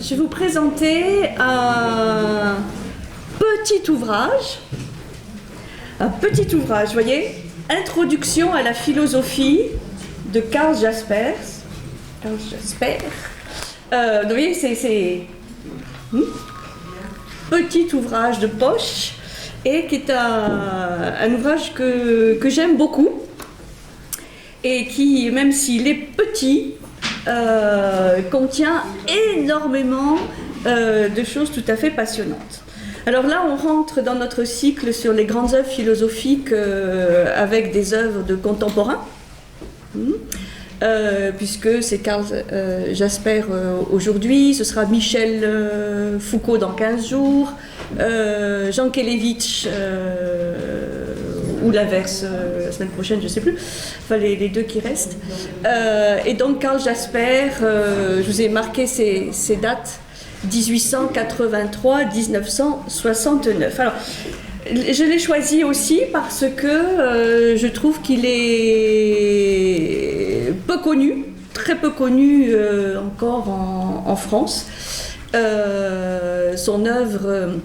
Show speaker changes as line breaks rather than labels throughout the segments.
je vais vous présenter un petit ouvrage. Vous voyez, Introduction à la philosophie de Karl Jaspers. Vous voyez, c'est petit ouvrage de poche et qui est un ouvrage que j'aime beaucoup et qui, même s'il est petit, contient énormément de choses tout à fait passionnantes. Alors là, on rentre dans notre cycle sur les grandes œuvres philosophiques avec des œuvres de contemporains, puisque c'est Karl Jaspers aujourd'hui, ce sera Michel Foucault dans 15 jours, Jean Kelevitch ou l'inverse la semaine prochaine, je ne sais plus, enfin les deux qui restent. Et donc Karl Jaspers, je vous ai marqué ces dates, 1883-1969. Alors, je l'ai choisi aussi parce que je trouve qu'il est peu connu, très peu connu encore en France. Son œuvre,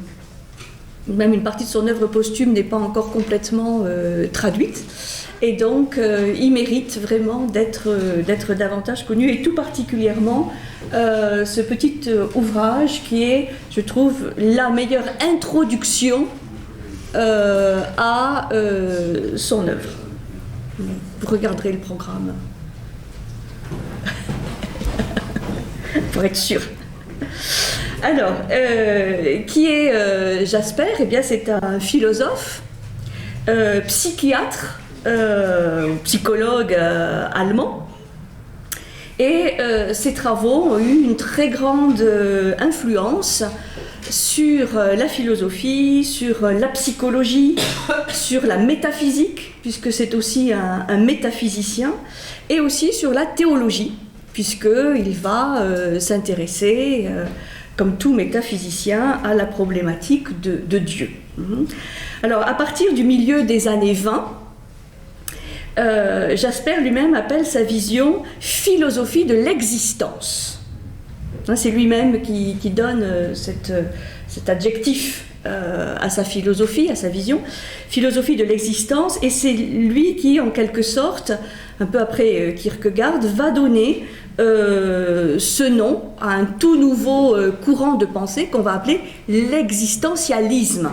même une partie de son œuvre posthume n'est pas encore complètement traduite. Et donc, il mérite vraiment d'être davantage connu, et tout particulièrement ce petit ouvrage qui est, je trouve, la meilleure introduction à son œuvre. Vous regarderez le programme pour être sûr. Alors, qui est Jaspers? Eh bien, c'est un philosophe, psychiatre, psychologue allemand, et ses travaux ont eu une très grande influence sur la philosophie, sur la psychologie, sur la métaphysique, puisque c'est aussi un métaphysicien, et aussi sur la théologie, puisqu'il va s'intéresser, comme tout métaphysicien, à la problématique de Dieu. Alors, à partir du milieu des années 20, Jaspers lui-même appelle sa vision philosophie de l'existence. C'est lui-même qui donne cet adjectif à sa philosophie, à sa vision, philosophie de l'existence, et c'est lui qui, en quelque sorte, un peu après Kierkegaard, va donner ce nom à un tout nouveau courant de pensée qu'on va appeler l'existentialisme,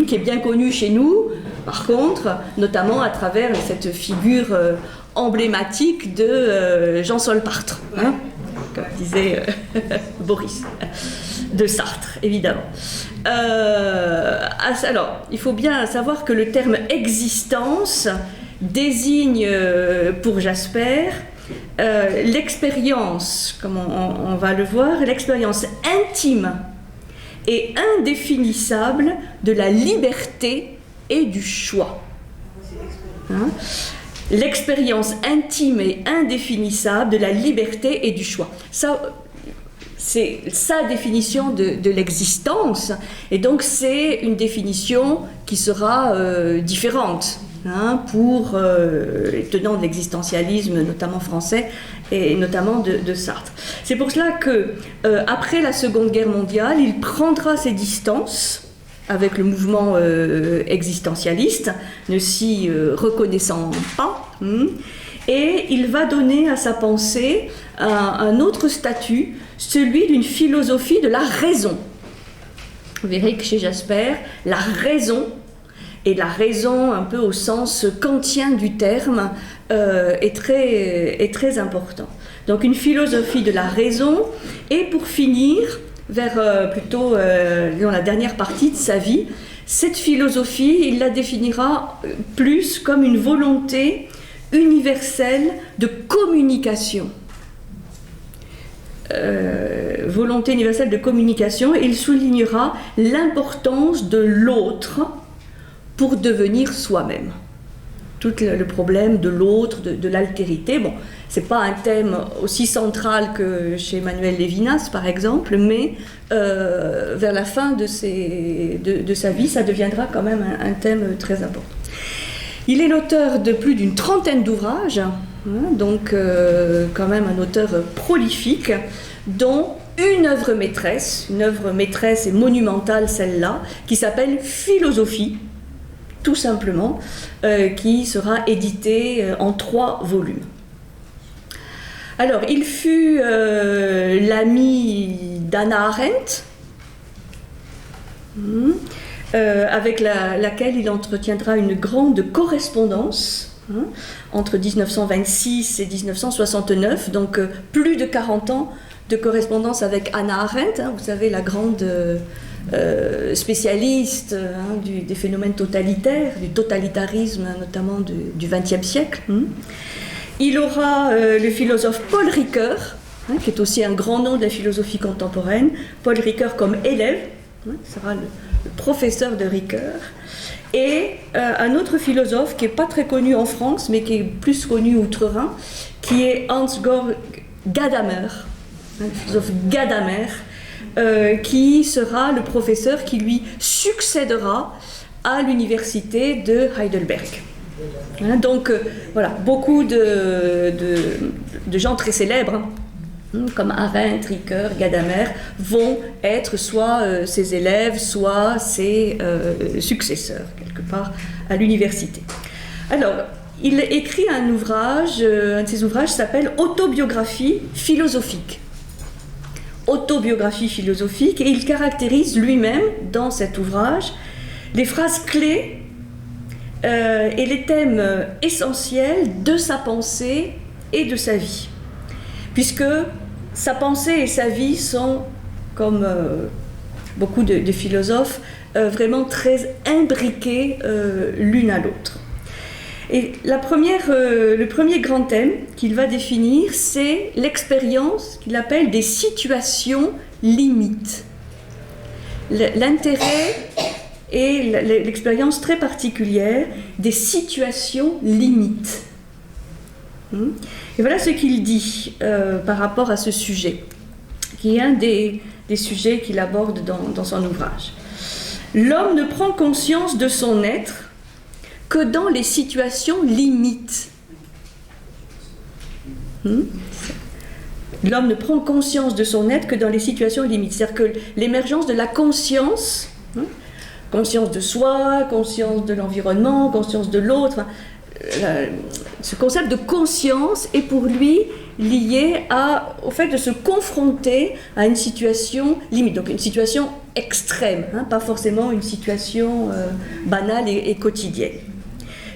qui est bien connu chez nous, par contre, notamment à travers cette figure emblématique de Jean Solpartre, comme disait Boris, de Sartre, évidemment. Alors, il faut bien savoir que le terme existence désigne pour Jaspers l'expérience, comme on va le voir, l'expérience intime et indéfinissable de la liberté et du choix. L'expérience intime et indéfinissable de la liberté et du choix. Ça, c'est sa définition de l'existence, et donc c'est une définition qui sera différente pour les tenants de l'existentialisme, notamment français, et notamment de Sartre. C'est pour cela que après la Seconde Guerre mondiale, il prendra ses distances avec le mouvement existentialiste, ne s'y reconnaissant pas, et il va donner à sa pensée un autre statut, celui d'une philosophie de la raison. Vous verrez que chez Jaspers, la raison, et la raison un peu au sens kantien du terme, est très important. Donc une philosophie de la raison, et pour finir, vers plutôt dans la dernière partie de sa vie, cette philosophie, il la définira plus comme une volonté universelle de communication. Volonté universelle de communication, et il soulignera l'importance de l'autre pour devenir soi-même. Tout le problème de l'autre, de l'altérité. Bon, c'est pas un thème aussi central que chez Emmanuel Lévinas, par exemple, mais vers la fin de sa vie, ça deviendra quand même un thème très important. Il est l'auteur de plus d'une trentaine d'ouvrages, hein, donc quand même un auteur prolifique, dont une œuvre maîtresse et monumentale celle-là, qui s'appelle Philosophie, tout simplement, qui sera éditée en 3 volumes. Alors, il fut l'ami d'Hannah Arendt, avec laquelle il entretiendra une grande correspondance entre 1926 et 1969, donc plus de 40 ans de correspondance avec Hannah Arendt, vous savez, la grande spécialiste des phénomènes totalitaires, du totalitarisme notamment du XXe siècle. Il aura le philosophe Paul Ricoeur, qui est aussi un grand nom de la philosophie contemporaine, Paul Ricoeur comme élève, sera le professeur de Ricoeur, et un autre philosophe qui n'est pas très connu en France, mais qui est plus connu outre-Rhin, qui est Hans-Georg Gadamer, le philosophe Gadamer, qui sera le professeur qui lui succédera à l'université de Heidelberg. Donc voilà, beaucoup de gens très célèbres, comme Arendt, Ricoeur, Gadamer, vont être soit ses élèves, soit ses successeurs, quelque part, à l'université. Alors, il écrit un de ses ouvrages s'appelle Autobiographie philosophique. Autobiographie philosophique, et il caractérise lui-même, dans cet ouvrage, les phrases clés et les thèmes essentiels de sa pensée et de sa vie. Puisque sa pensée et sa vie sont, comme beaucoup de philosophes, vraiment très imbriquées l'une à l'autre. Et le premier grand thème qu'il va définir, c'est l'expérience qu'il appelle des situations limites. L'intérêt et l'expérience très particulière des situations limites. Et voilà ce qu'il dit par rapport à ce sujet, qui est un des sujets qu'il aborde dans son ouvrage. L'homme ne prend conscience de son être que dans les situations limites. L'homme ne prend conscience de son être que dans les situations limites. C'est-à-dire que l'émergence de la conscience, conscience de soi, conscience de l'environnement, conscience de l'autre, ce concept de conscience est pour lui lié au fait de se confronter à une situation limite, donc une situation extrême, pas forcément une situation banale et quotidienne.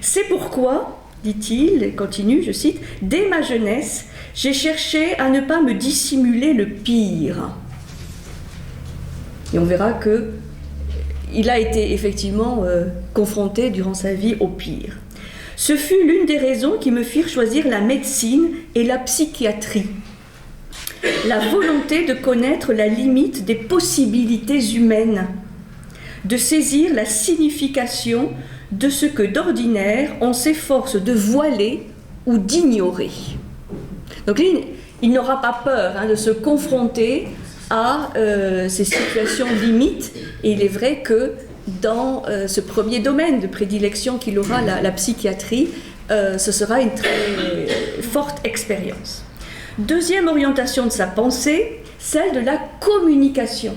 C'est pourquoi, dit-il, et continue, je cite, « Dès ma jeunesse, j'ai cherché à ne pas me dissimuler le pire. » Et on verra qu'il a été effectivement confronté durant sa vie au pire. Ce fut l'une des raisons qui me firent choisir la médecine et la psychiatrie. La volonté de connaître la limite des possibilités humaines, de saisir la signification de ce que d'ordinaire on s'efforce de voiler ou d'ignorer. Donc il n'aura pas peur de se confronter à ces situations limites, et il est vrai que dans ce premier domaine de prédilection qu'il aura, la psychiatrie, ce sera une très forte expérience. Deuxième orientation de sa pensée, celle de la communication.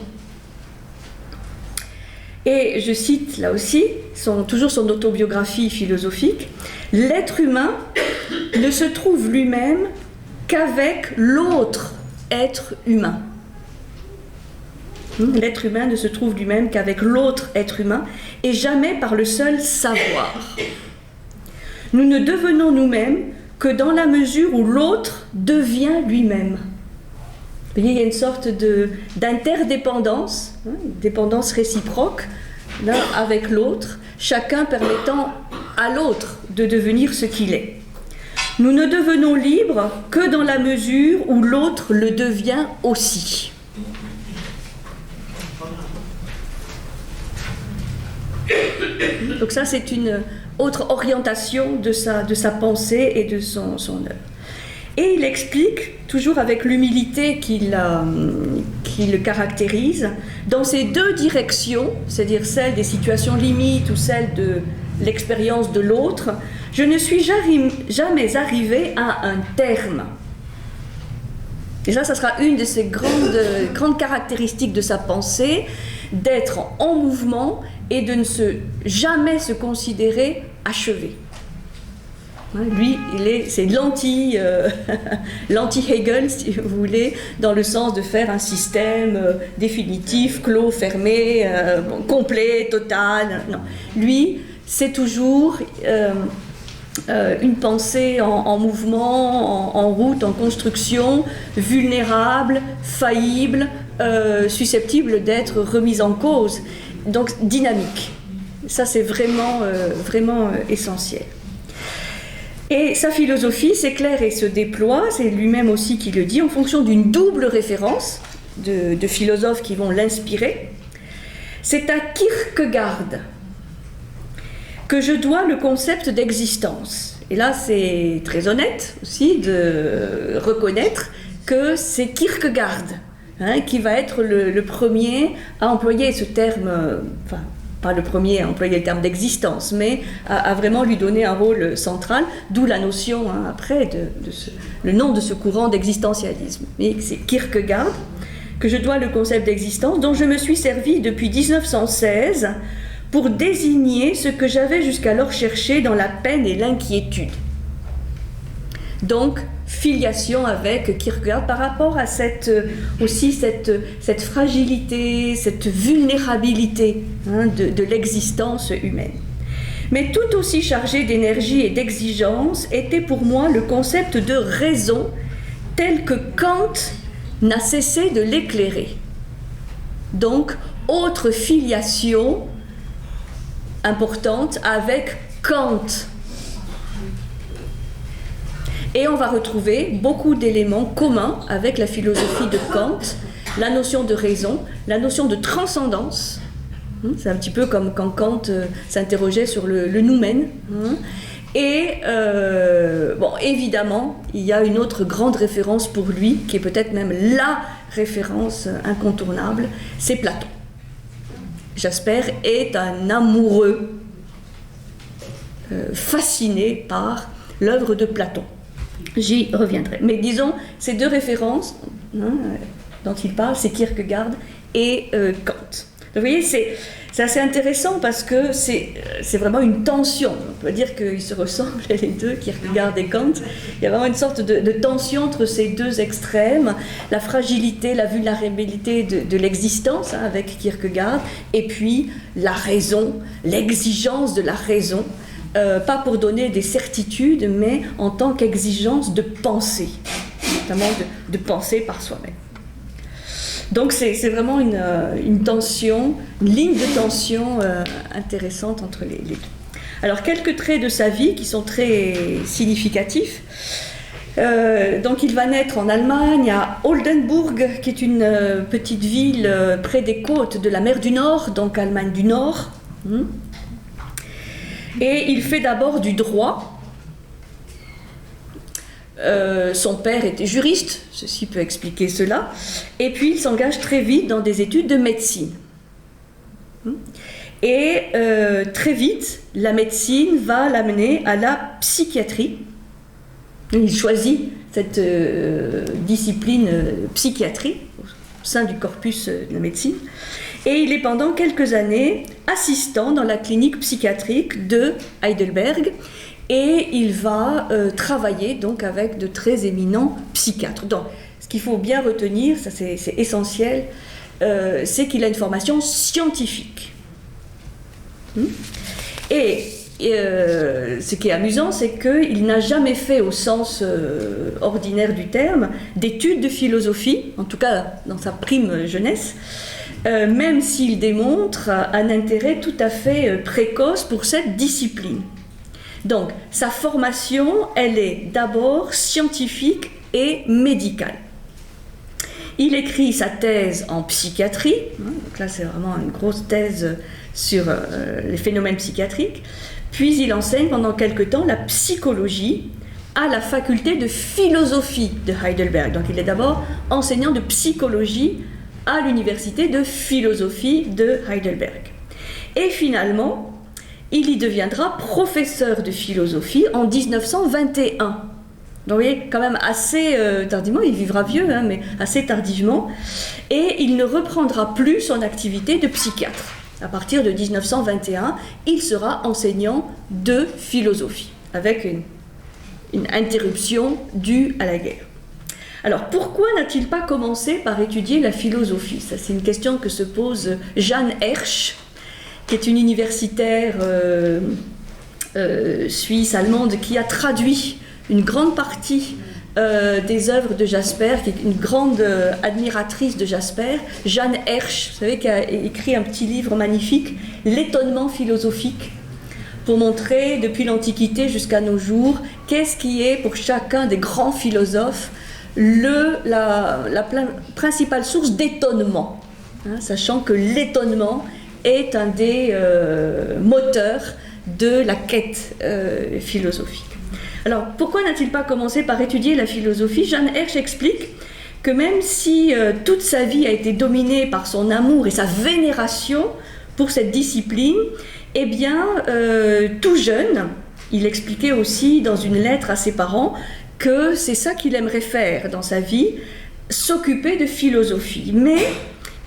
Et je cite là aussi, toujours son autobiographie philosophique, « L'être humain ne se trouve lui-même qu'avec l'autre être humain. » L'être humain ne se trouve lui-même qu'avec l'autre être humain et jamais par le seul savoir. Nous ne devenons nous-mêmes que dans la mesure où l'autre devient lui-même. Vous voyez, il y a une sorte d'interdépendance, une dépendance réciproque l'un avec l'autre, chacun permettant à l'autre de devenir ce qu'il est. Nous ne devenons libres que dans la mesure où l'autre le devient aussi. Donc ça, c'est une autre orientation de sa pensée et de son œuvre. Et il explique, toujours avec l'humilité qui le caractérise, dans ces deux directions, c'est-à-dire celle des situations limites ou celle de l'expérience de l'autre, je ne suis jamais arrivé à un terme. Et ça sera une de ces grandes caractéristiques de sa pensée, d'être en mouvement et de ne jamais se considérer achevé. Lui, c'est l'anti-Hegel, si vous voulez, dans le sens de faire un système définitif, clos, fermé, complet, total. Non. Lui, c'est toujours une pensée en mouvement, en route, en construction, vulnérable, faillible, susceptible d'être remise en cause. Donc dynamique. Ça, c'est vraiment essentiel. Et sa philosophie s'éclaire et se déploie, c'est lui-même aussi qui le dit, en fonction d'une double référence de philosophes qui vont l'inspirer. C'est à Kierkegaard que je dois le concept d'existence. Et là, c'est très honnête aussi de reconnaître que c'est Kierkegaard qui va être le premier à employer ce terme, pas le premier à employer le terme d'existence, mais à vraiment lui donner un rôle central, d'où la notion, après, le nom de ce courant d'existentialisme. Mais c'est Kierkegaard que je dois le concept d'existence, dont je me suis servi depuis 1916 pour désigner ce que j'avais jusqu'alors cherché dans la peine et l'inquiétude. Donc, filiation avec Kierkegaard par rapport à cette fragilité, cette vulnérabilité de l'existence humaine. Mais tout aussi chargé d'énergie et d'exigence était pour moi le concept de raison tel que Kant n'a cessé de l'éclairer. Donc, autre filiation importante avec Kant. Et on va retrouver beaucoup d'éléments communs avec la philosophie de Kant, la notion de raison, la notion de transcendance. C'est un petit peu comme quand Kant s'interrogeait sur le noumen. Et évidemment, il y a une autre grande référence pour lui, qui est peut-être même la référence incontournable, c'est Platon. Jasper est un amoureux fasciné par l'œuvre de Platon. J'y reviendrai. Mais disons, ces deux références dont il parle, c'est Kierkegaard et Kant. Donc, vous voyez, c'est assez intéressant parce que c'est vraiment une tension. On peut dire qu'ils se ressemblent les deux, Kierkegaard et Kant. Il y a vraiment une sorte de tension entre ces deux extrêmes, la fragilité, la vulnérabilité de l'existence avec Kierkegaard, et puis la raison, l'exigence de la raison. Pas pour donner des certitudes, mais en tant qu'exigence de penser, notamment de penser par soi-même. Donc c'est vraiment une tension, une ligne de tension intéressante entre les deux. Alors quelques traits de sa vie qui sont très significatifs. Donc il va naître en Allemagne, à Oldenburg, qui est une petite ville près des côtes de la mer du Nord, donc Allemagne du Nord. Et il fait d'abord du droit. Son père était juriste, ceci peut expliquer cela. Et puis il s'engage très vite dans des études de médecine. Et très vite, la médecine va l'amener à la psychiatrie. Il choisit cette discipline psychiatrie au sein du corpus de la médecine. Et il est pendant quelques années assistant dans la clinique psychiatrique de Heidelberg et il va travailler donc avec de très éminents psychiatres. Donc, ce qu'il faut bien retenir, ça c'est essentiel, c'est qu'il a une formation scientifique. Et ce qui est amusant, c'est qu'il n'a jamais fait au sens ordinaire du terme d'études de philosophie, en tout cas dans sa prime jeunesse, même s'il démontre un intérêt tout à fait précoce pour cette discipline. Donc, sa formation, elle est d'abord scientifique et médicale. Il écrit sa thèse en psychiatrie, donc là c'est vraiment une grosse thèse sur les phénomènes psychiatriques, puis il enseigne pendant quelque temps la psychologie à la faculté de philosophie de Heidelberg. Donc il est d'abord enseignant de psychologie à l'université de philosophie de Heidelberg. Et finalement, il y deviendra professeur de philosophie en 1921. Donc vous voyez, quand même assez tardivement, il vivra vieux, hein, mais assez tardivement, et il ne reprendra plus son activité de psychiatre. À partir de 1921, il sera enseignant de philosophie, avec une interruption due à la guerre. Alors, pourquoi n'a-t-il pas commencé par étudier la philosophie? Ça, c'est une question que se pose Jeanne Hersch, qui est une universitaire suisse, allemande, qui a traduit une grande partie des œuvres de Jasper, qui est une grande admiratrice de Jasper. Jeanne Hersch, vous savez, qui a écrit un petit livre magnifique, L'étonnement philosophique, pour montrer depuis l'Antiquité jusqu'à nos jours qu'est-ce qui est pour chacun des grands philosophes la principale source d'étonnement, hein, sachant que l'étonnement est un des moteurs de la quête philosophique. Alors, pourquoi n'a-t-il pas commencé par étudier la philosophie? Jeanne Hersch explique que même si toute sa vie a été dominée par son amour et sa vénération pour cette discipline, eh bien, tout jeune, il expliquait aussi dans une lettre à ses parents que c'est ça qu'il aimerait faire dans sa vie, s'occuper de philosophie. Mais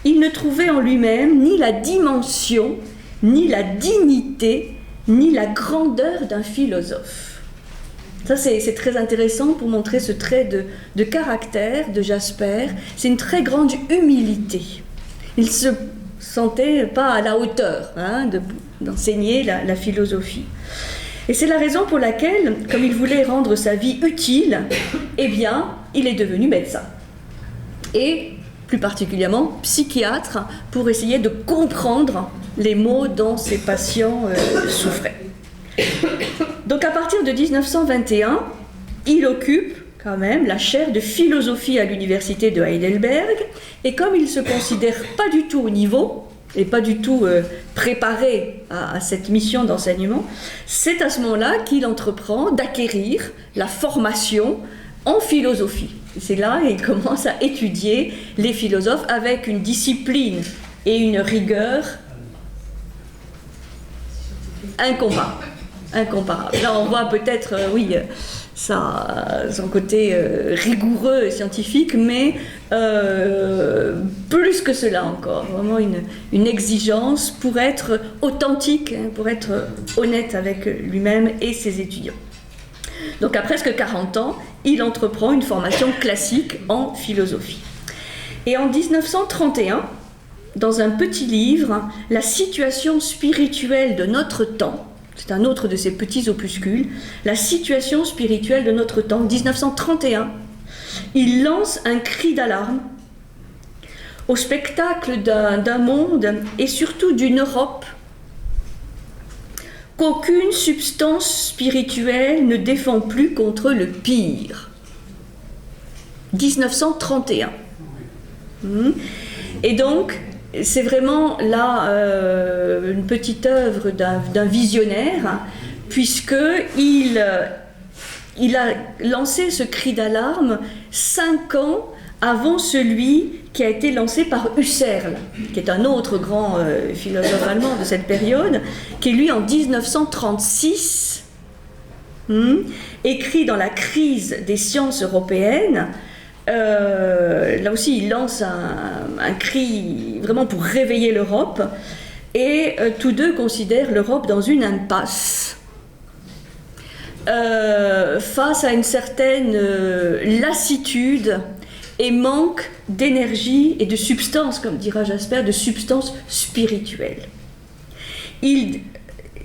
il ne trouvait en lui-même ni la dimension, ni la dignité, ni la grandeur d'un philosophe. Ça, c'est très intéressant pour montrer ce trait de caractère de Jasper. C'est une très grande humilité. Il ne se sentait pas à la hauteur, hein, d'enseigner la philosophie. Et c'est la raison pour laquelle, comme il voulait rendre sa vie utile, eh bien, il est devenu médecin. Et plus particulièrement psychiatre, pour essayer de comprendre les maux dont ses patients souffraient. Donc à partir de 1921, il occupe quand même la chaire de philosophie à l'université de Heidelberg, et comme il ne se considère pas du tout au niveau, et pas du tout préparé à cette mission d'enseignement, c'est à ce moment-là qu'il entreprend d'acquérir la formation en philosophie. C'est là qu'il commence à étudier les philosophes avec une discipline et une rigueur incomparable. Là, on voit peut-être, son côté rigoureux et scientifique, mais plus que cela encore. Vraiment une exigence pour être authentique, hein, pour être honnête avec lui-même et ses étudiants. Donc, à presque 40 ans, il entreprend une formation classique en philosophie. Et en 1931, dans un petit livre, La situation spirituelle de notre temps, c'est un autre de ses petits opuscules, La situation spirituelle de notre temps, 1931, il lance un cri d'alarme au spectacle d'un monde et surtout d'une Europe qu'aucune substance spirituelle ne défend plus contre le pire. 1931. Et donc, c'est vraiment là une petite œuvre d'un visionnaire, puisqu'il a lancé ce cri d'alarme 5 ans avant celui qui a été lancé par Husserl, qui est un autre grand philosophe allemand de cette période, qui lui en 1936 écrit dans La crise des sciences européennes. Là aussi, il lance un cri vraiment pour réveiller l'Europe, et tous deux considèrent l'Europe dans une impasse face à une certaine lassitude et manque d'énergie et de substance, comme dira Jasper, de substance spirituelle.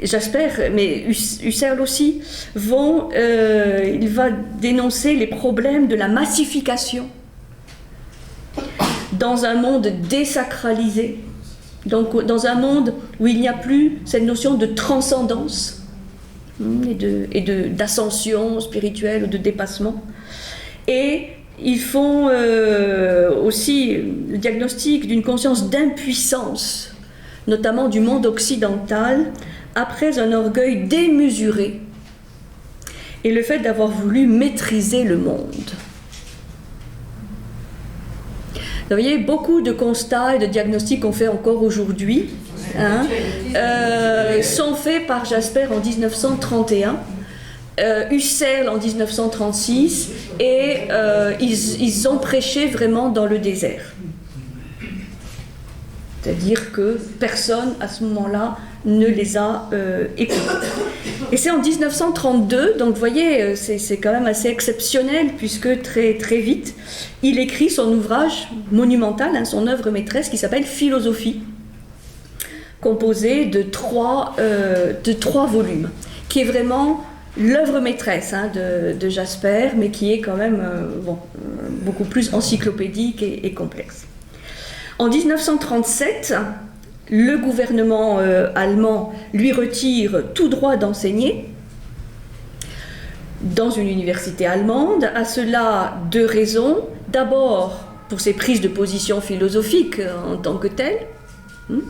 Jasper, mais Husserl aussi, il va dénoncer les problèmes de la massification dans un monde désacralisé, donc dans un monde où il n'y a plus cette notion de transcendance et d'ascension spirituelle ou de dépassement. Et ils font aussi le diagnostic d'une conscience d'impuissance, notamment du monde occidental, après un orgueil démesuré et le fait d'avoir voulu maîtriser le monde. Vous voyez, beaucoup de constats et de diagnostics qu'on fait encore aujourd'hui hein, sont faits par Jasper en 1931, Husserl en 1936, et ils ont prêché vraiment dans le désert. C'est-à-dire que personne à ce moment-là ne les a écoutés. Et c'est en 1932, donc vous voyez, c'est quand même assez exceptionnel, puisque très, très vite, il écrit son ouvrage monumental, hein, son œuvre maîtresse, qui s'appelle Philosophie, composée de trois volumes, qui est vraiment l'œuvre maîtresse, hein, de Jasper, mais qui est quand même beaucoup plus encyclopédique et complexe. En 1937, le gouvernement allemand lui retire tout droit d'enseigner dans une université allemande. À cela, deux raisons. D'abord, pour ses prises de position philosophiques en tant que telles,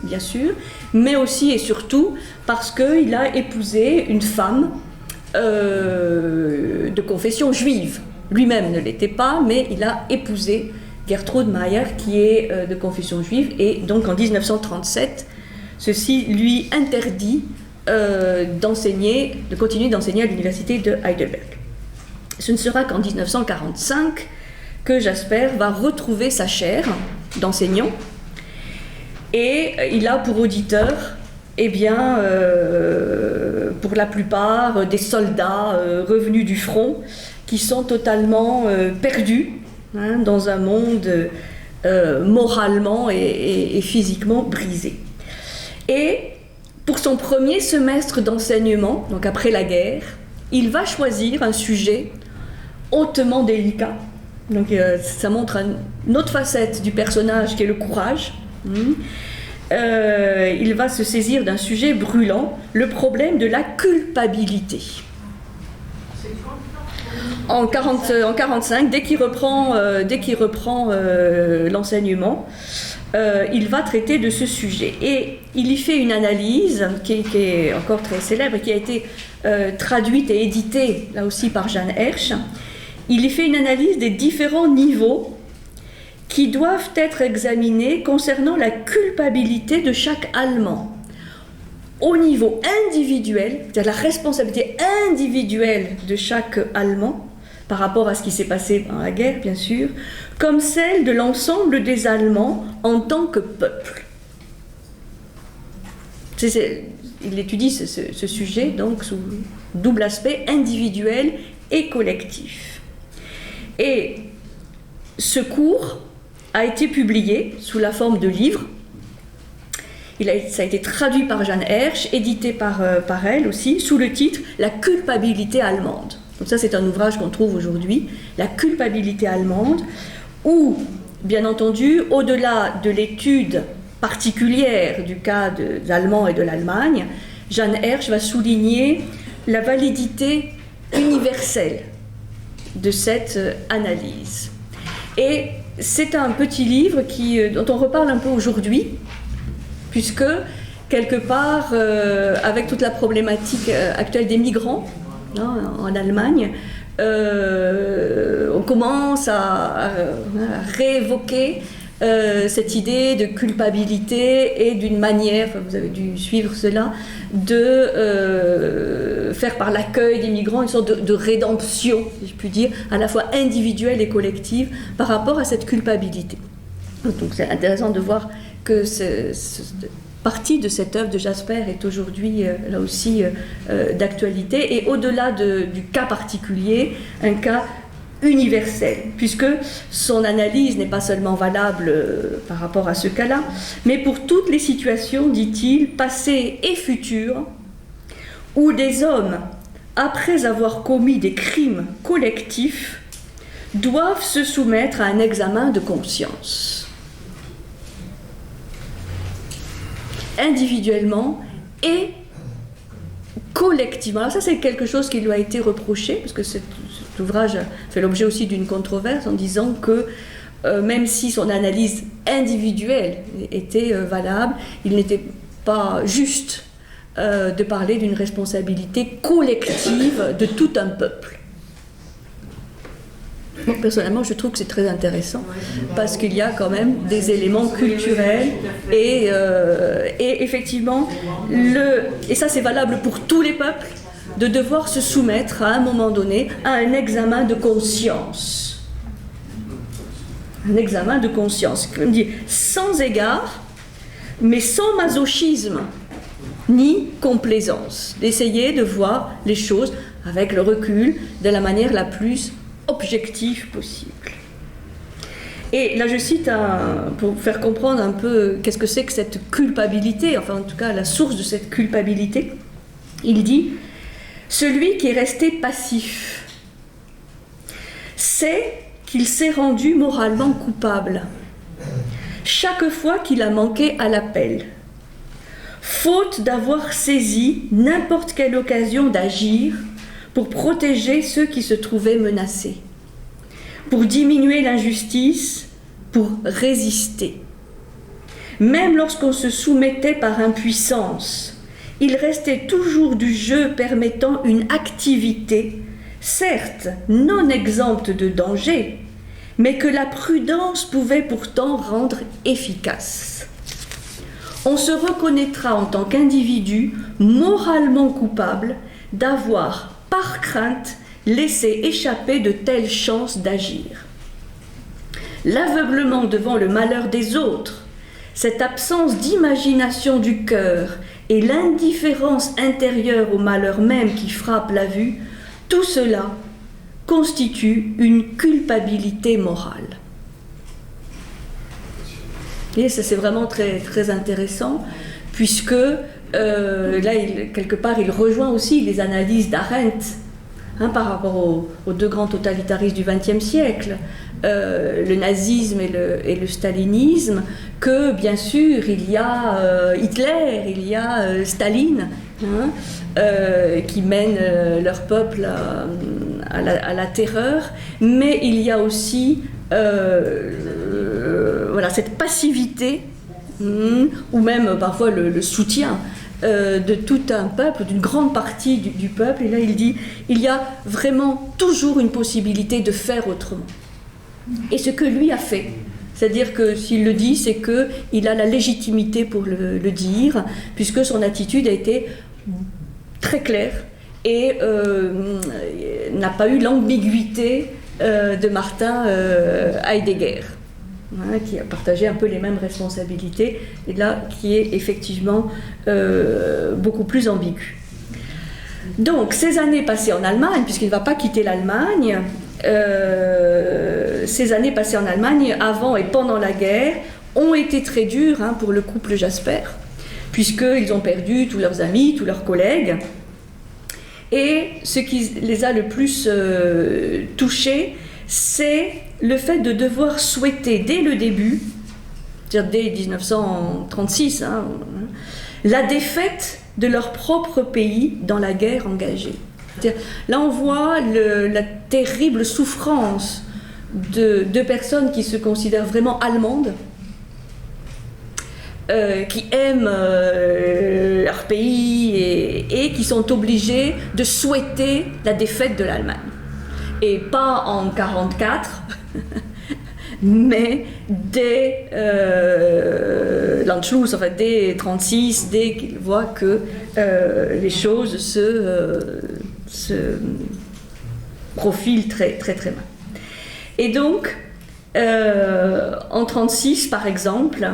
bien sûr, mais aussi et surtout parce qu'il a épousé une femme de confession juive. Lui-même ne l'était pas, mais il a épousé Gertrude Meyer, qui est de confession juive, et donc en 1937, ceci lui interdit de continuer d'enseigner à l'université de Heidelberg. Ce ne sera qu'en 1945 que Jasper va retrouver sa chaire d'enseignant, et il a pour auditeur, pour la plupart, des soldats revenus du front qui sont totalement perdus, hein, dans un monde moralement et physiquement brisé. Et pour son premier semestre d'enseignement, donc après la guerre, il va choisir un sujet hautement délicat. Donc ça montre une autre facette du personnage qui est le courage. Il va se saisir d'un sujet brûlant, le problème de la culpabilité. En 1945, dès qu'il reprend l'enseignement, il va traiter de ce sujet. Et il y fait une analyse qui est encore très célèbre et qui a été traduite et éditée, là aussi, par Jeanne Hersch. Il y fait une analyse des différents niveaux qui doivent être examinés concernant la culpabilité de chaque Allemand. Au niveau individuel, c'est-à-dire la responsabilité individuelle de chaque Allemand, par rapport à ce qui s'est passé dans la guerre, bien sûr, comme celle de l'ensemble des Allemands en tant que peuple. Il étudie ce sujet, donc, sous double aspect, individuel et collectif. Et ce cours a été publié sous la forme de livres. Ça a été traduit par Jeanne Hersch, édité par elle aussi, sous le titre « La culpabilité allemande ». Donc ça, c'est un ouvrage qu'on trouve aujourd'hui, La culpabilité allemande, où, bien entendu, au-delà de l'étude particulière du cas des Allemands et de l'Allemagne, Jeanne Hersch va souligner la validité universelle de cette analyse. Et c'est un petit livre dont on reparle un peu aujourd'hui, puisque, quelque part, avec toute la problématique actuelle des migrants, en Allemagne, on commence à réévoquer cette idée de culpabilité et d'une manière, vous avez dû suivre cela, de faire par l'accueil des migrants une sorte de rédemption, si je puis dire, à la fois individuelle et collective par rapport à cette culpabilité. Donc c'est intéressant de voir que partie de cette œuvre de Jasper est aujourd'hui, là aussi, d'actualité, et au-delà du cas particulier, un cas universel, puisque son analyse n'est pas seulement valable par rapport à ce cas-là, mais pour toutes les situations, dit-il, passées et futures, où des hommes, après avoir commis des crimes collectifs, doivent se soumettre à un examen de conscience. Individuellement et collectivement. Alors ça, c'est quelque chose qui lui a été reproché, parce que cet ouvrage fait l'objet aussi d'une controverse en disant que même si son analyse individuelle était valable, il n'était pas juste de parler d'une responsabilité collective de tout un peuple. Bon, personnellement, je trouve que c'est très intéressant parce qu'il y a quand même des éléments culturels et effectivement, et ça c'est valable pour tous les peuples, de devoir se soumettre à un moment donné à un examen de conscience. Un examen de conscience, comme dit, sans égard, mais sans masochisme, ni complaisance. D'essayer de voir les choses avec le recul, de la manière la plus objective possible. Et là je cite, pour faire comprendre un peu qu'est-ce que c'est que cette culpabilité, enfin en tout cas la source de cette culpabilité, il dit « Celui qui est resté passif sait qu'il s'est rendu moralement coupable chaque fois qu'il a manqué à l'appel, faute d'avoir saisi n'importe quelle occasion d'agir pour protéger ceux qui se trouvaient menacés, pour diminuer l'injustice, pour résister. Même lorsqu'on se soumettait par impuissance, il restait toujours du jeu permettant une activité, certes non exempte de danger, mais que la prudence pouvait pourtant rendre efficace. On se reconnaîtra en tant qu'individu moralement coupable d'avoir, par crainte, laissé échapper de telles chances d'agir. L'aveuglement devant le malheur des autres, cette absence d'imagination du cœur et l'indifférence intérieure au malheur même qui frappe la vue, tout cela constitue une culpabilité morale. Et ça c'est vraiment très, très intéressant, puisque là, quelque part, il rejoint aussi les analyses d'Arendt par rapport aux deux grands totalitarismes du XXe siècle, le nazisme et le stalinisme, que bien sûr, il y a Hitler, il y a Staline, qui mènent leur peuple à la terreur, mais il y a aussi cette passivité, ou même parfois le soutien de tout un peuple, d'une grande partie du peuple. Et là il dit, il y a vraiment toujours une possibilité de faire autrement. Et ce que lui a fait, c'est-à-dire que s'il le dit, c'est qu'il a la légitimité pour le dire, puisque son attitude a été très claire et n'a pas eu l'ambiguïté de Martin Heidegger, qui a partagé un peu les mêmes responsabilités, et là qui est effectivement beaucoup plus ambigu. Donc ces années passées en Allemagne, puisqu'il ne va pas quitter l'Allemagne, ces années passées en Allemagne avant et pendant la guerre ont été très dures pour le couple Jasper, puisqu'ils ont perdu tous leurs amis, tous leurs collègues, et ce qui les a le plus touchés, c'est le fait de devoir souhaiter dès le début, c'est-à-dire dès 1936, la défaite de leur propre pays dans la guerre engagée. Là on voit la terrible souffrance de personnes qui se considèrent vraiment allemandes, qui aiment leur pays et qui sont obligés de souhaiter la défaite de l'Allemagne. Et pas en 1944, mais dès l'Anschluss, enfin dès 1936, dès qu'ils voient que les choses se profilent très, très, très mal. Et donc, en 1936, par exemple,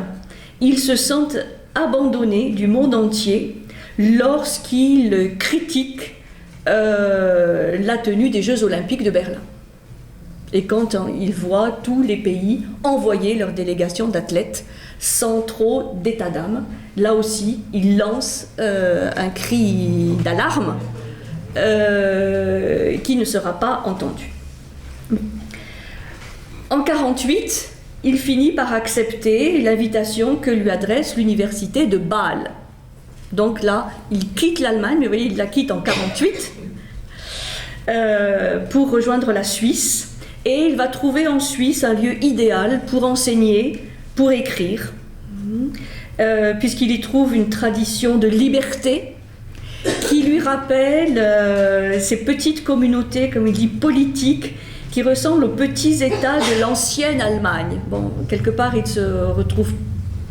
ils se sentent abandonnés du monde entier lorsqu'ils critiquent la tenue des Jeux Olympiques de Berlin. Et quand ils voient tous les pays envoyer leurs délégations d'athlètes sans trop d'état d'âme, là aussi, ils lancent un cri d'alarme qui ne sera pas entendu. En 1948, il finit par accepter l'invitation que lui adresse l'université de Bâle. Donc là, il quitte l'Allemagne, mais vous voyez, il la quitte en 1948 pour rejoindre la Suisse. Et il va trouver en Suisse un lieu idéal pour enseigner, pour écrire, puisqu'il y trouve une tradition de liberté qui lui rappelle ces petites communautés, comme il dit, politiques, qui ressemblent aux petits États de l'ancienne Allemagne. Bon, quelque part, il ne se retrouve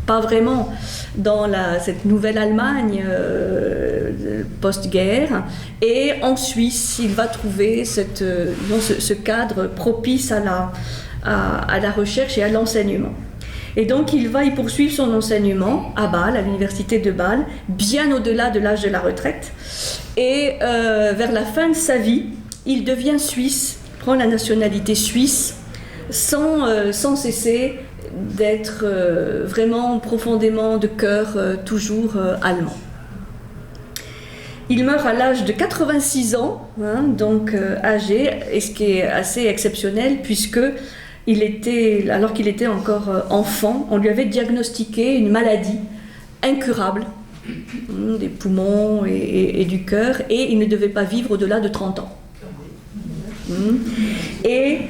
pas vraiment dans cette nouvelle Allemagne post-guerre. Et en Suisse, il va trouver ce cadre propice à la recherche et à l'enseignement. Et donc, il va y poursuivre son enseignement à Bâle, à l'université de Bâle, bien au-delà de l'âge de la retraite. Et vers la fin de sa vie, il devient suisse, prend la nationalité suisse, sans cesser d'être vraiment profondément de cœur toujours allemand. Il meurt à l'âge de 86 ans, hein, donc âgé, et ce qui est assez exceptionnel puisque alors qu'il était encore enfant, on lui avait diagnostiqué une maladie incurable des poumons et du cœur, et il ne devait pas vivre au-delà de 30 ans. Et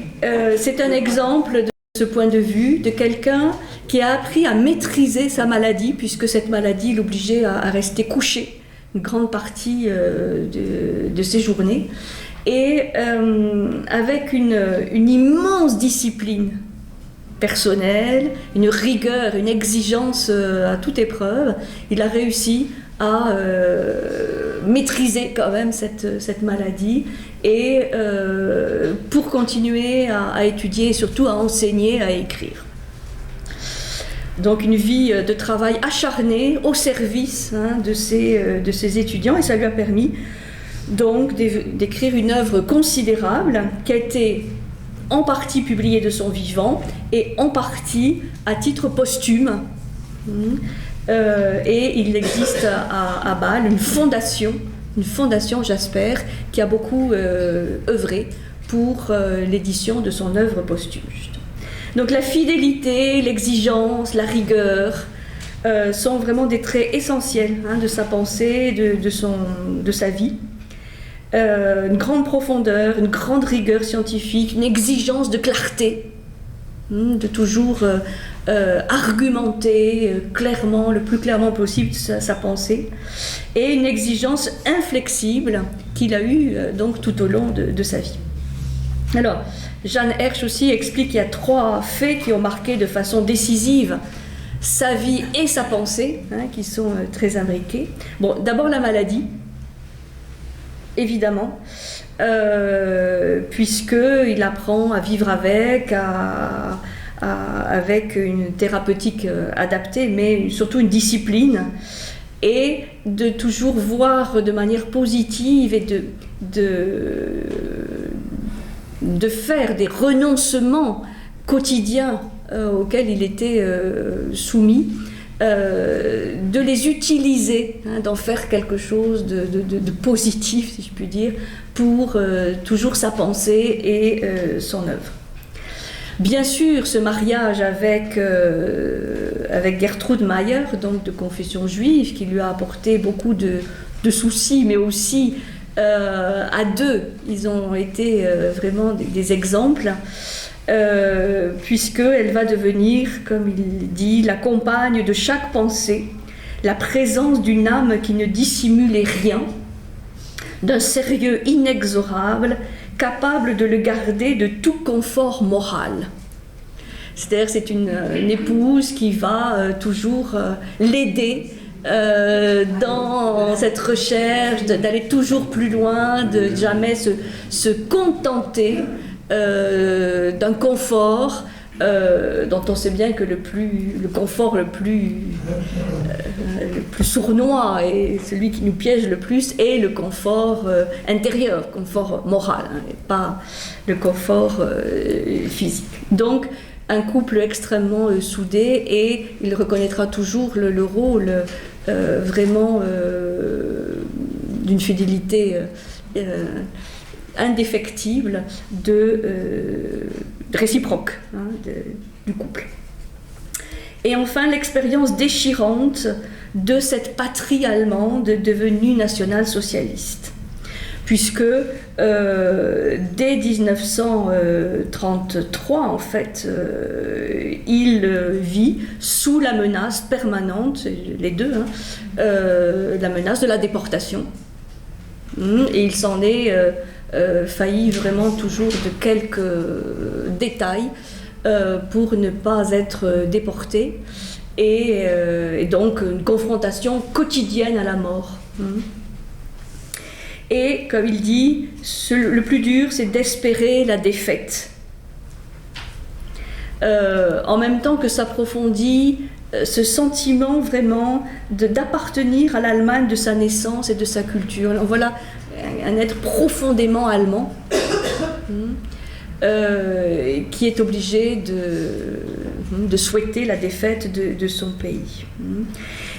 c'est un exemple de ce point de vue de quelqu'un qui a appris à maîtriser sa maladie, puisque cette maladie l'obligeait à rester couché une grande partie de ses journées, et avec une immense discipline personnelle, une rigueur, une exigence à toute épreuve, il a réussi à maîtriser quand même cette maladie, et pour continuer à étudier et surtout à enseigner, à écrire. Donc une vie de travail acharné au service de ses étudiants, et ça lui a permis donc d'écrire une œuvre considérable qui a été en partie publiée de son vivant et en partie à titre posthume. Et il existe à Bâle une fondation Jasper, qui a beaucoup œuvré pour l'édition de son œuvre posthume. Donc la fidélité, l'exigence, la rigueur sont vraiment des traits essentiels de sa pensée, de sa vie. Une grande profondeur, une grande rigueur scientifique, une exigence de clarté, de toujours argumenter clairement, le plus clairement possible sa pensée, et une exigence inflexible qu'il a eue donc tout au long de sa vie. Alors, Jeanne Hersch aussi explique qu'il y a 3 faits qui ont marqué de façon décisive sa vie et sa pensée, qui sont très imbriqués. Bon, d'abord la maladie, évidemment, puisqu'il apprend à vivre avec une thérapeutique adaptée, mais surtout une discipline, et de toujours voir de manière positive et de faire des renoncements quotidiens auxquels il était soumis, de les utiliser, d'en faire quelque chose de positif, si je puis dire, pour toujours sa pensée et son œuvre. Bien sûr, ce mariage avec Gertrude Meyer, donc de confession juive, qui lui a apporté beaucoup de soucis, mais aussi à deux, ils ont été vraiment des exemples, puisqu'elle va devenir, comme il dit, la compagne de chaque pensée, la présence d'une âme qui ne dissimulait rien, d'un sérieux inexorable, capable de le garder de tout confort moral. C'est-à-dire, c'est une épouse qui va toujours l'aider dans cette recherche, d'aller toujours plus loin, de jamais se contenter d'un confort dont on sait bien que le confort le plus sournois et celui qui nous piège le plus est le confort intérieur, confort moral, et pas le confort physique. Donc un couple extrêmement soudé, et il reconnaîtra toujours le rôle vraiment d'une fidélité indéfectible réciproque du couple. Et enfin, l'expérience déchirante de cette patrie allemande devenue nationale-socialiste, puisque dès 1933, en fait, il vit sous la menace permanente, les deux, la menace de la déportation. Et il s'en est failli vraiment toujours de quelques détails pour ne pas être déporté. Et donc une confrontation quotidienne à la mort. Et comme il dit, le plus dur, c'est d'espérer la défaite. En même temps que s'approfondit ce sentiment vraiment d'appartenir à l'Allemagne de sa naissance et de sa culture. Alors voilà un être profondément allemand qui est obligé de souhaiter la défaite de son pays.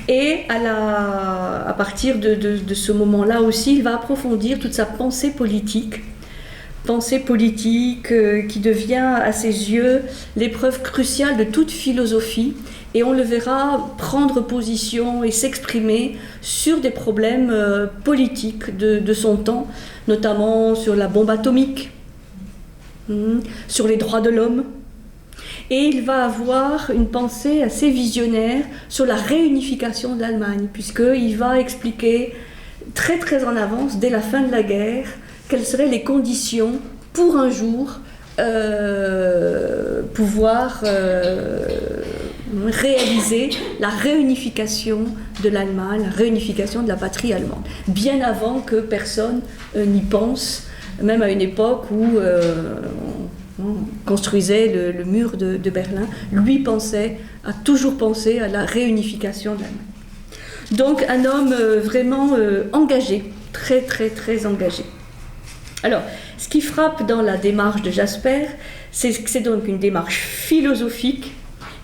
Et à partir de ce moment-là aussi, il va approfondir toute sa pensée politique qui devient à ses yeux l'épreuve cruciale de toute philosophie, et on le verra prendre position et s'exprimer sur des problèmes politiques de son temps, notamment sur la bombe atomique, sur les droits de l'homme. Et il va avoir une pensée assez visionnaire sur la réunification de l'Allemagne, puisqu'il va expliquer très très en avance, dès la fin de la guerre, quelles seraient les conditions pour un jour pouvoir réaliser la réunification de l'Allemagne, la réunification de la patrie allemande, bien avant que personne n'y pense, même à une époque où on construisait le mur de Berlin. Lui a toujours pensé à la réunification de l'Allemagne. Donc un homme vraiment engagé, très très très engagé. Alors, ce qui frappe dans la démarche de Jasper, c'est que c'est donc une démarche philosophique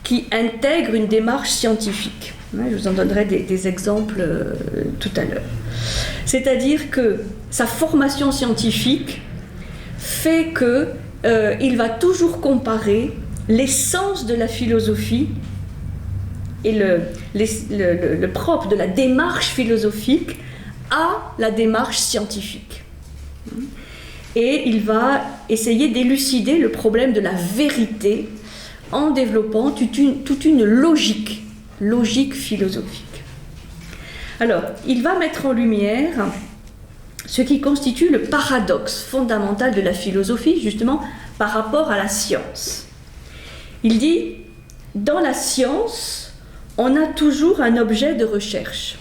qui intègre une démarche scientifique. Je vous en donnerai des exemples tout à l'heure. C'est-à-dire que sa formation scientifique fait qu'il va toujours comparer l'essence de la philosophie et le propre de la démarche philosophique à la démarche scientifique. Et il va essayer d'élucider le problème de la vérité en développant toute une logique philosophique. Alors, il va mettre en lumière ce qui constitue le paradoxe fondamental de la philosophie, justement par rapport à la science. Il dit, dans la science, on a toujours un objet de recherche.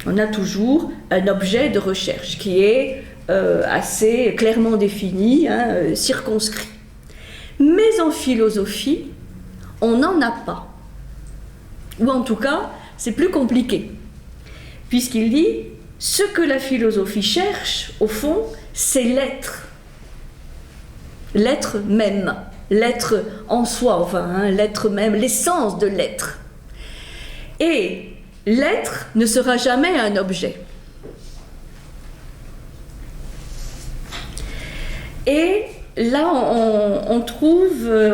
On a toujours un objet de recherche qui est assez clairement défini, circonscrit. Mais en philosophie, on n'en a pas. Ou en tout cas, c'est plus compliqué. Puisqu'il dit, ce que la philosophie cherche, au fond, c'est l'être. L'être même. L'être en soi, l'être même, l'essence de l'être. Et l'être ne sera jamais un objet. Et là, on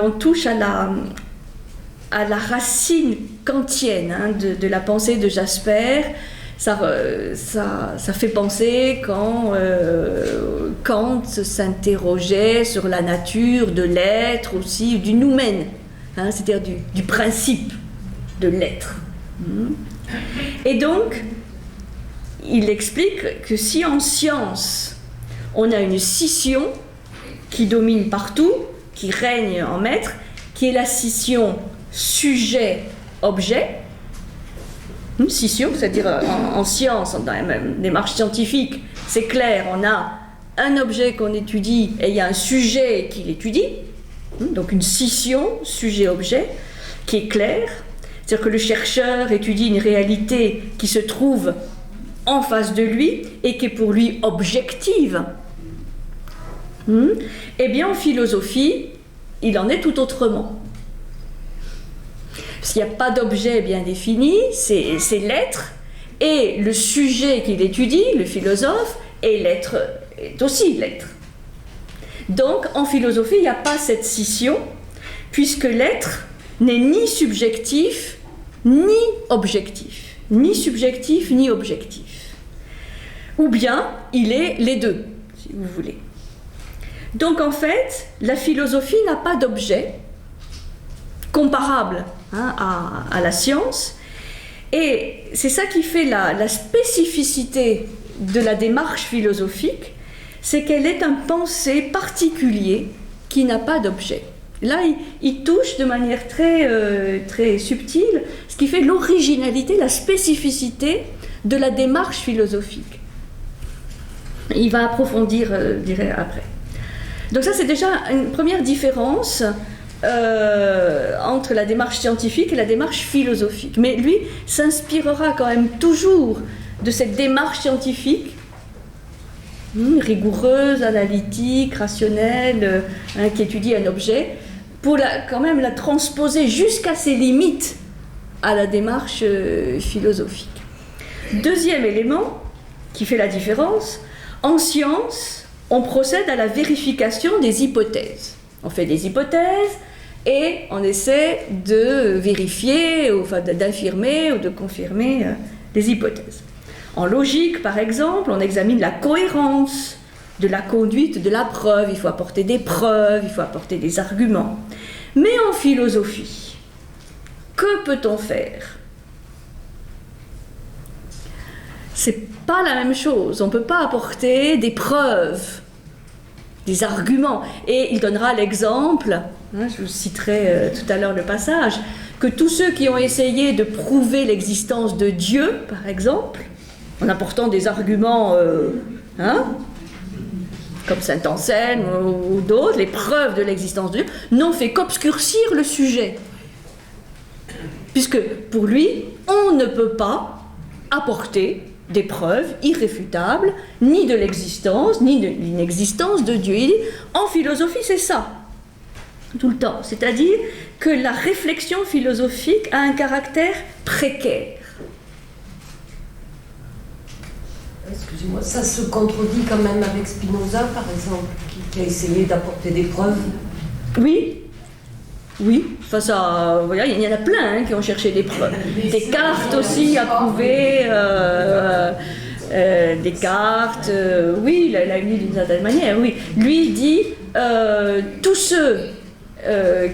touche à la racine kantienne de la pensée de Jasper. Ça fait penser quand Kant s'interrogeait sur la nature de l'être aussi, du noumen, c'est-à-dire du principe de l'être. Et donc, il explique que si en science, on a une scission qui domine partout, qui règne en maître, qui est la scission sujet-objet, une scission, c'est-à-dire en science, dans la même démarche scientifique, c'est clair, on a un objet qu'on étudie et il y a un sujet qui l'étudie, donc une scission sujet-objet qui est claire. C'est-à-dire que le chercheur étudie une réalité qui se trouve en face de lui et qui est pour lui objective. Eh bien, en philosophie, il en est tout autrement. Parce qu'il n'y a pas d'objet bien défini, c'est l'être, et le sujet qu'il étudie, le philosophe, et l'être est aussi l'être. Donc, en philosophie, il n'y a pas cette scission, puisque l'être n'est ni subjectif, ni objectif. Ni subjectif, ni objectif. Ou bien, il est les deux, si vous voulez. Donc, en fait, la philosophie n'a pas d'objet comparable à la science. Et c'est ça qui fait la spécificité de la démarche philosophique, c'est qu'elle est un pensée particulier qui n'a pas d'objet. Là, il touche de manière très subtile ce qui fait l'originalité, la spécificité de la démarche philosophique. Il va approfondir, je dirais, après. Donc ça, c'est déjà une première différence entre la démarche scientifique et la démarche philosophique. Mais lui s'inspirera quand même toujours de cette démarche scientifique, rigoureuse, analytique, rationnelle, qui étudie un objet, pour quand même la transposer jusqu'à ses limites à la démarche philosophique. Deuxième élément qui fait la différence, en science, on procède à la vérification des hypothèses. On fait des hypothèses et on essaie de vérifier, enfin d'affirmer ou de confirmer les hypothèses. En logique, par exemple, on examine la cohérence de la conduite de la preuve. Il faut apporter des preuves, il faut apporter des arguments. Mais en philosophie, que peut-on faire ? C'est pas la même chose. On ne peut pas apporter des preuves, des arguments. Et il donnera l'exemple, je vous citerai tout à l'heure le passage, que tous ceux qui ont essayé de prouver l'existence de Dieu, par exemple, en apportant des arguments, comme Saint-Anselme ou d'autres, les preuves de l'existence de Dieu, n'ont fait qu'obscurcir le sujet. Puisque pour lui, on ne peut pas apporter des preuves irréfutables, ni de l'existence, ni de l'inexistence de Dieu. Il dit, en philosophie, c'est ça, tout le temps. C'est-à-dire que la réflexion philosophique a un caractère précaire.
Excusez-moi, ça se contredit quand même avec Spinoza, par exemple, qui a essayé d'apporter des preuves.
Oui. Enfin, ça, voilà, il y en a plein qui ont cherché des preuves. Descartes aussi a prouvé, Descartes, oui, il a eu d'une certaine manière, oui. Lui dit, tous ceux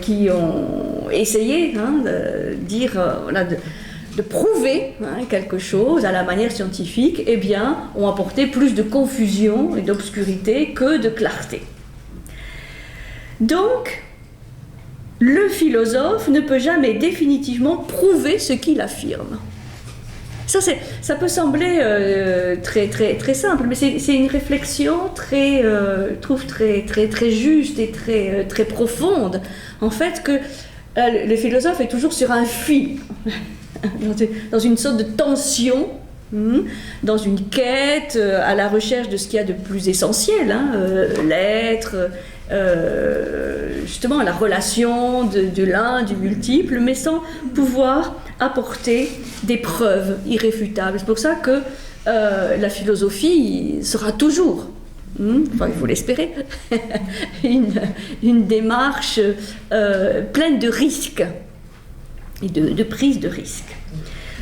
qui ont essayé de dire, de prouver quelque chose à la manière scientifique, eh bien, ont apporté plus de confusion et d'obscurité que de clarté. Donc, le philosophe ne peut jamais définitivement prouver ce qu'il affirme. Ça peut sembler très simple, mais c'est une réflexion je trouve très juste et très profonde. En fait, que le philosophe est toujours sur un fil, dans une sorte de tension, dans une quête à la recherche de ce qu'il y a de plus essentiel, l'être, justement la relation de l'un, du multiple, mais sans pouvoir apporter des preuves irréfutables. C'est pour ça que la philosophie sera toujours, enfin il faut l'espérer, une démarche pleine de risques et de prise de risques.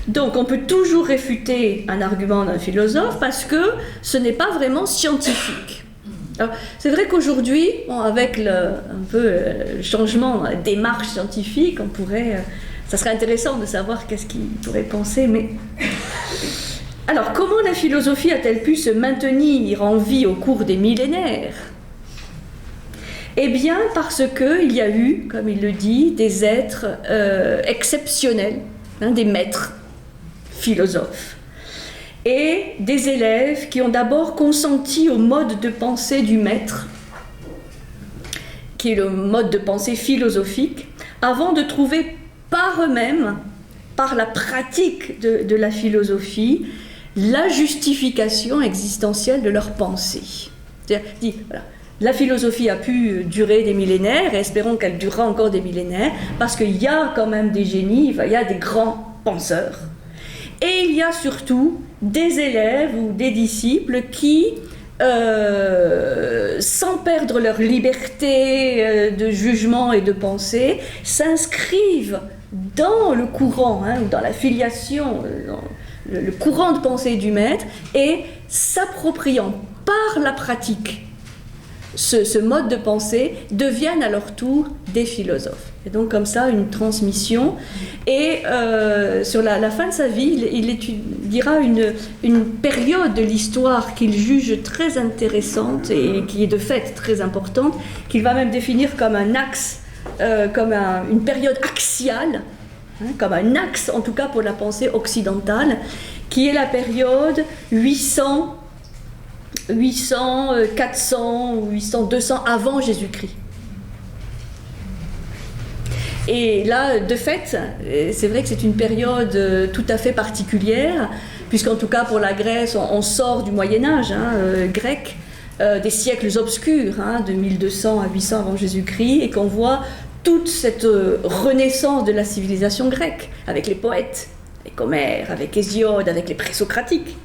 Donc on peut toujours réfuter un argument d'un philosophe parce que ce n'est pas vraiment scientifique. Alors, c'est vrai qu'aujourd'hui, avec le changement de démarche scientifique, ça serait intéressant de savoir qu'est-ce qu'il pourrait penser, mais... Alors, comment la philosophie a-t-elle pu se maintenir en vie au cours des millénaires ? Eh bien, parce qu'il y a eu, comme il le dit, des êtres exceptionnels, des maîtres philosophes, et des élèves qui ont d'abord consenti au mode de pensée du maître, qui est le mode de pensée philosophique, avant de trouver par eux-mêmes, par la pratique de la philosophie, la justification existentielle de leur pensée. C'est-à-dire, voilà, la philosophie a pu durer des millénaires, et espérons qu'elle durera encore des millénaires, parce qu'il y a quand même des génies, il y a des grands penseurs. Et il y a surtout des élèves ou des disciples qui, sans perdre leur liberté de jugement et de pensée, s'inscrivent dans le courant, ou dans la filiation, dans le courant de pensée du maître, et s'appropriant par la pratique ce mode de pensée deviennent à leur tour des philosophes. Et donc comme ça, une transmission. Et sur la fin de sa vie, il étudiera une période de l'histoire qu'il juge très intéressante et qui est de fait très importante, qu'il va même définir comme un axe, comme une période axiale, comme un axe en tout cas pour la pensée occidentale, qui est la période 800, 400 ou 800, 200 avant Jésus-Christ. Et là, de fait, c'est vrai que c'est une période tout à fait particulière, puisqu'en tout cas pour la Grèce, on sort du Moyen-Âge grec, des siècles obscurs, de 1200 à 800 avant Jésus-Christ, et qu'on voit toute cette renaissance de la civilisation grecque, avec les poètes, avec Homère, avec Hésiode, avec les présocratiques.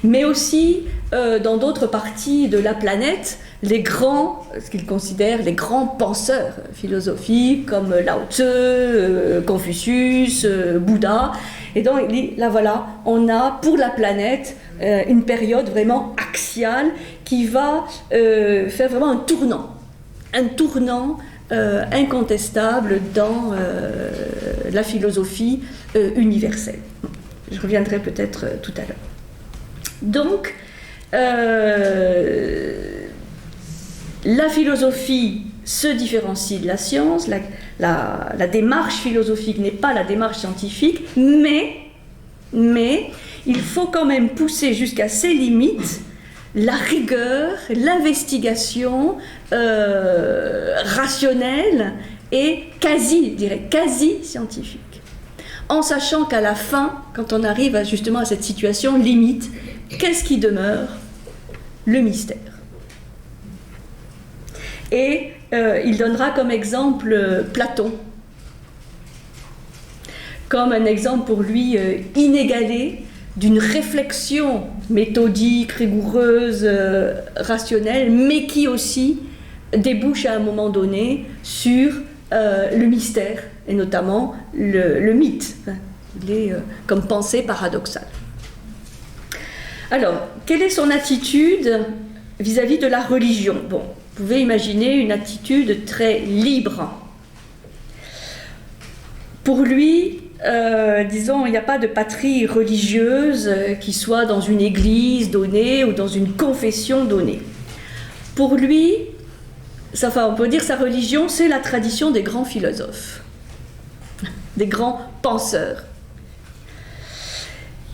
Mais aussi dans d'autres parties de la planète, les grands, ce qu'ils considèrent les grands penseurs philosophiques comme Lao Tzu, Confucius, Bouddha. Et donc là voilà, on a pour la planète une période vraiment axiale qui va faire vraiment un tournant incontestable dans la philosophie universelle. Je reviendrai peut-être tout à l'heure. Donc, la philosophie se différencie de la science, la démarche philosophique n'est pas la démarche scientifique, mais il faut quand même pousser jusqu'à ses limites la rigueur, l'investigation rationnelle et quasi scientifique. En sachant qu'à la fin, quand on arrive justement à cette situation limite, qu'est-ce qui demeure? Le mystère. Et il donnera comme exemple Platon, comme un exemple pour lui inégalé d'une réflexion méthodique, rigoureuse, rationnelle, mais qui aussi débouche à un moment donné sur le mystère, et notamment le mythe. Il est comme pensée paradoxale. Alors, quelle est son attitude vis-à-vis de la religion? Bon, vous pouvez imaginer une attitude très libre. Pour lui, disons, il n'y a pas de patrie religieuse qui soit dans une église donnée ou dans une confession donnée. Pour lui, on peut dire sa religion, c'est la tradition des grands philosophes, des grands penseurs.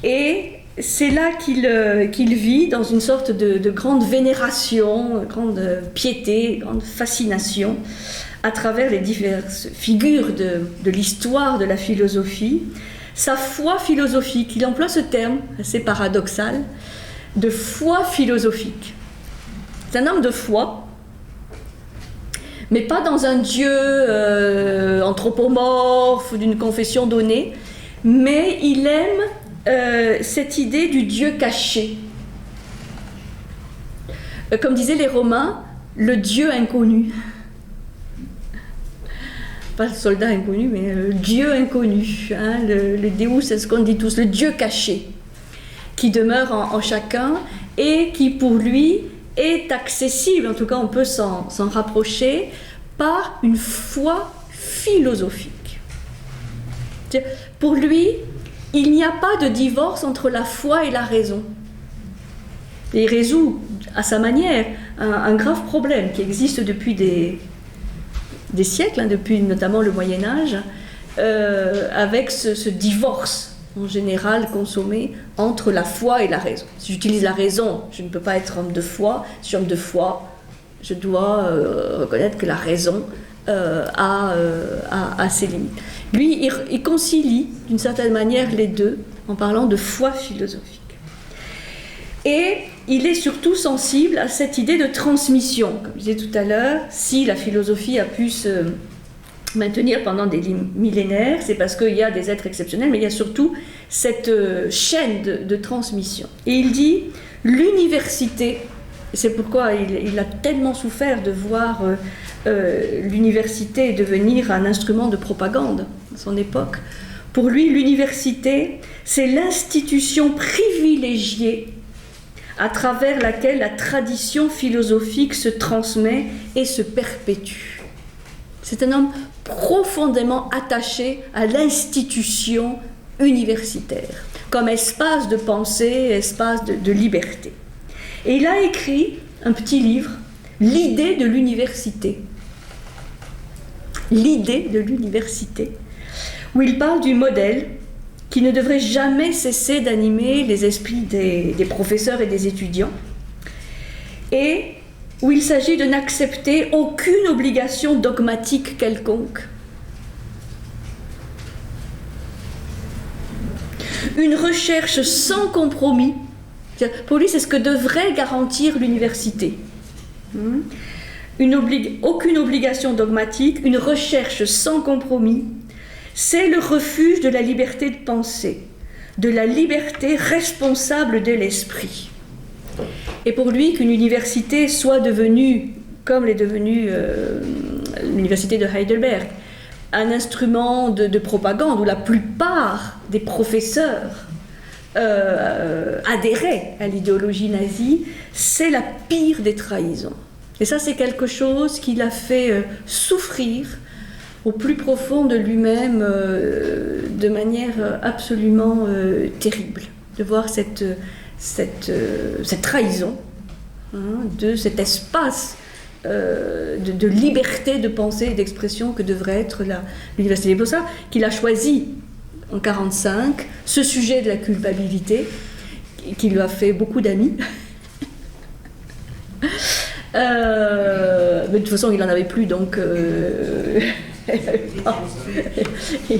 Et c'est là qu'il vit dans une sorte de grande vénération, grande piété, grande fascination à travers les diverses figures de l'histoire de la philosophie. Sa foi philosophique, il emploie ce terme assez paradoxal, de foi philosophique. C'est un homme de foi, mais pas dans un dieu anthropomorphe d'une confession donnée, mais il aime cette idée du Dieu caché. Comme disaient les Romains, le Dieu inconnu. Pas le soldat inconnu, mais le Dieu inconnu, le Deus esconditus, le Dieu caché, qui demeure en chacun et qui pour lui est accessible, en tout cas on peut s'en rapprocher, par une foi philosophique. Pour lui, il n'y a pas de divorce entre la foi et la raison. Et il résout à sa manière un grave problème qui existe depuis des siècles, depuis notamment le Moyen-Âge, avec ce divorce en général consommé entre la foi et la raison. Si j'utilise la raison, je ne peux pas être homme de foi. Si je suis homme de foi, je dois reconnaître que la raison a ses limites. Lui, il concilie d'une certaine manière les deux en parlant de foi philosophique. Et il est surtout sensible à cette idée de transmission. Comme je disais tout à l'heure, si la philosophie a pu se maintenir pendant des millénaires, c'est parce qu'il y a des êtres exceptionnels, mais il y a surtout cette chaîne de transmission. Et il dit, l'université, c'est pourquoi il a tellement souffert de voir l'université devenir un instrument de propagande à son époque. Pour lui, l'université, c'est l'institution privilégiée à travers laquelle la tradition philosophique se transmet et se perpétue. C'est un homme profondément attaché à l'institution universitaire, comme espace de pensée, espace de liberté. Et il a écrit un petit livre, L'idée de l'université. L'idée de l'université, où il parle du modèle qui ne devrait jamais cesser d'animer les esprits des professeurs et des étudiants, et où il s'agit de n'accepter aucune obligation dogmatique quelconque. Une recherche sans compromis, pour lui c'est ce que devrait garantir l'université. Aucune obligation dogmatique, une recherche sans compromis, c'est le refuge de la liberté de penser, de la liberté responsable de l'esprit. Et pour lui, qu'une université soit devenue, comme l'est devenue l'université de Heidelberg, un instrument de propagande où la plupart des professeurs adhéraient à l'idéologie nazie, c'est la pire des trahisons. Et ça, c'est quelque chose qui l'a fait souffrir au plus profond de lui-même de manière absolument terrible, de voir cette trahison de cet espace de liberté de pensée et d'expression que devrait être l'université. C'est pour ça qu'il a choisi en 1945 ce sujet de la culpabilité qui lui a fait beaucoup d'amis. Mais de toute façon il n'en avait plus, donc il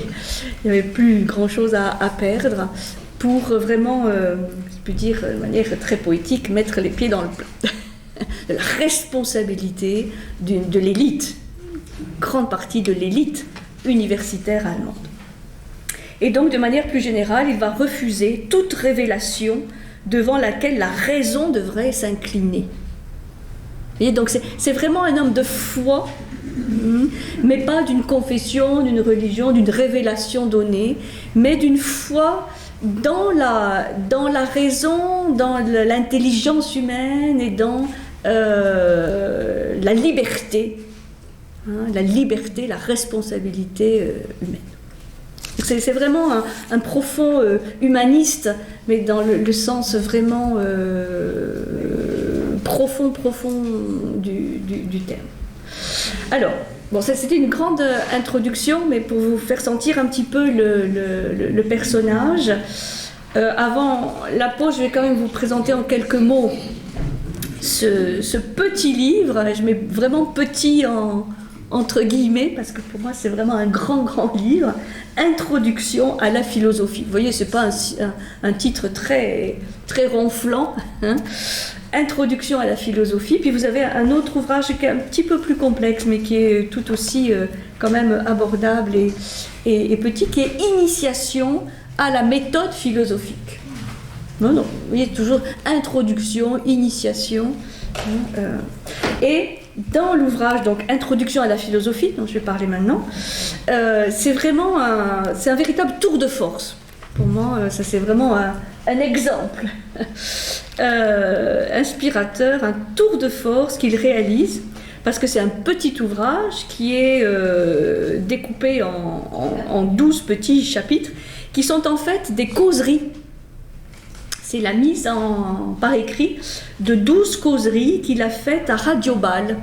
n'y avait plus grand chose à perdre pour vraiment, je peux dire de manière très poétique, mettre les pieds dans le plat de la responsabilité de l'élite, grande partie de l'élite universitaire allemande. Et donc de manière plus générale, il va refuser toute révélation devant laquelle la raison devrait s'incliner. Et donc c'est vraiment un homme de foi, mais pas d'une confession, d'une religion, d'une révélation donnée, mais d'une foi dans la raison, dans l'intelligence humaine et dans la liberté, la responsabilité humaine. C'est vraiment un profond humaniste, mais dans le sens vraiment profond du terme. Alors, bon, c'était une grande introduction, mais pour vous faire sentir un petit peu le personnage, avant la pause, je vais quand même vous présenter en quelques mots ce petit livre. Je mets vraiment petit entre guillemets, parce que pour moi c'est vraiment un grand livre, Introduction à la philosophie. Vous voyez, c'est pas un titre très ronflant, hein. Introduction à la philosophie. Puis vous avez un autre ouvrage qui est un petit peu plus complexe, mais qui est tout aussi quand même abordable et petit, qui est Initiation à la méthode philosophique. Non, vous voyez, toujours introduction, initiation. Et dans l'ouvrage, donc Introduction à la philosophie, dont je vais parler maintenant, c'est vraiment un véritable tour de force. Pour moi, ça c'est vraiment un exemple inspirateur, un tour de force qu'il réalise, parce que c'est un petit ouvrage qui est découpé en 12 petits chapitres, qui sont en fait des causeries. C'est la mise par écrit de 12 causeries qu'il a faites à Radio Bâle.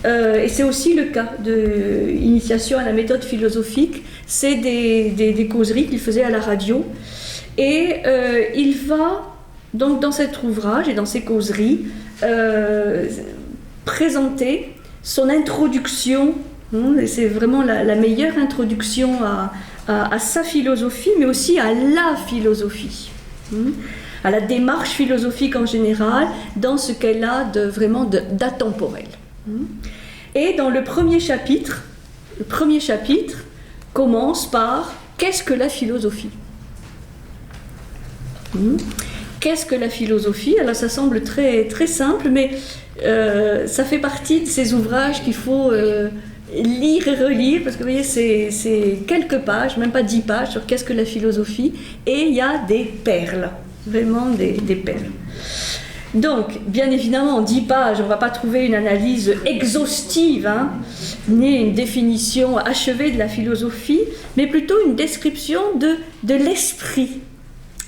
Et c'est aussi le cas de Initiation à la méthode philosophique. C'est des causeries qu'il faisait à la radio. Et il va, donc dans cet ouvrage et dans ces causeries, présenter son introduction. C'est vraiment la meilleure introduction à sa philosophie, mais aussi à la philosophie, à la démarche philosophique en général, dans ce qu'elle a vraiment d'atemporel. Et dans le premier chapitre commence par « Qu'est-ce que la philosophie ?» Qu'est-ce que la philosophie? Alors ça semble très simple, mais ça fait partie de ces ouvrages qu'il faut lire et relire, parce que vous voyez, c'est quelques pages, même pas 10 pages, sur qu'est-ce que la philosophie, et il y a des perles. vraiment des perles. Donc, bien évidemment, en 10 pages, on ne va pas trouver une analyse exhaustive, hein, ni une définition achevée de la philosophie, mais plutôt une description de l'esprit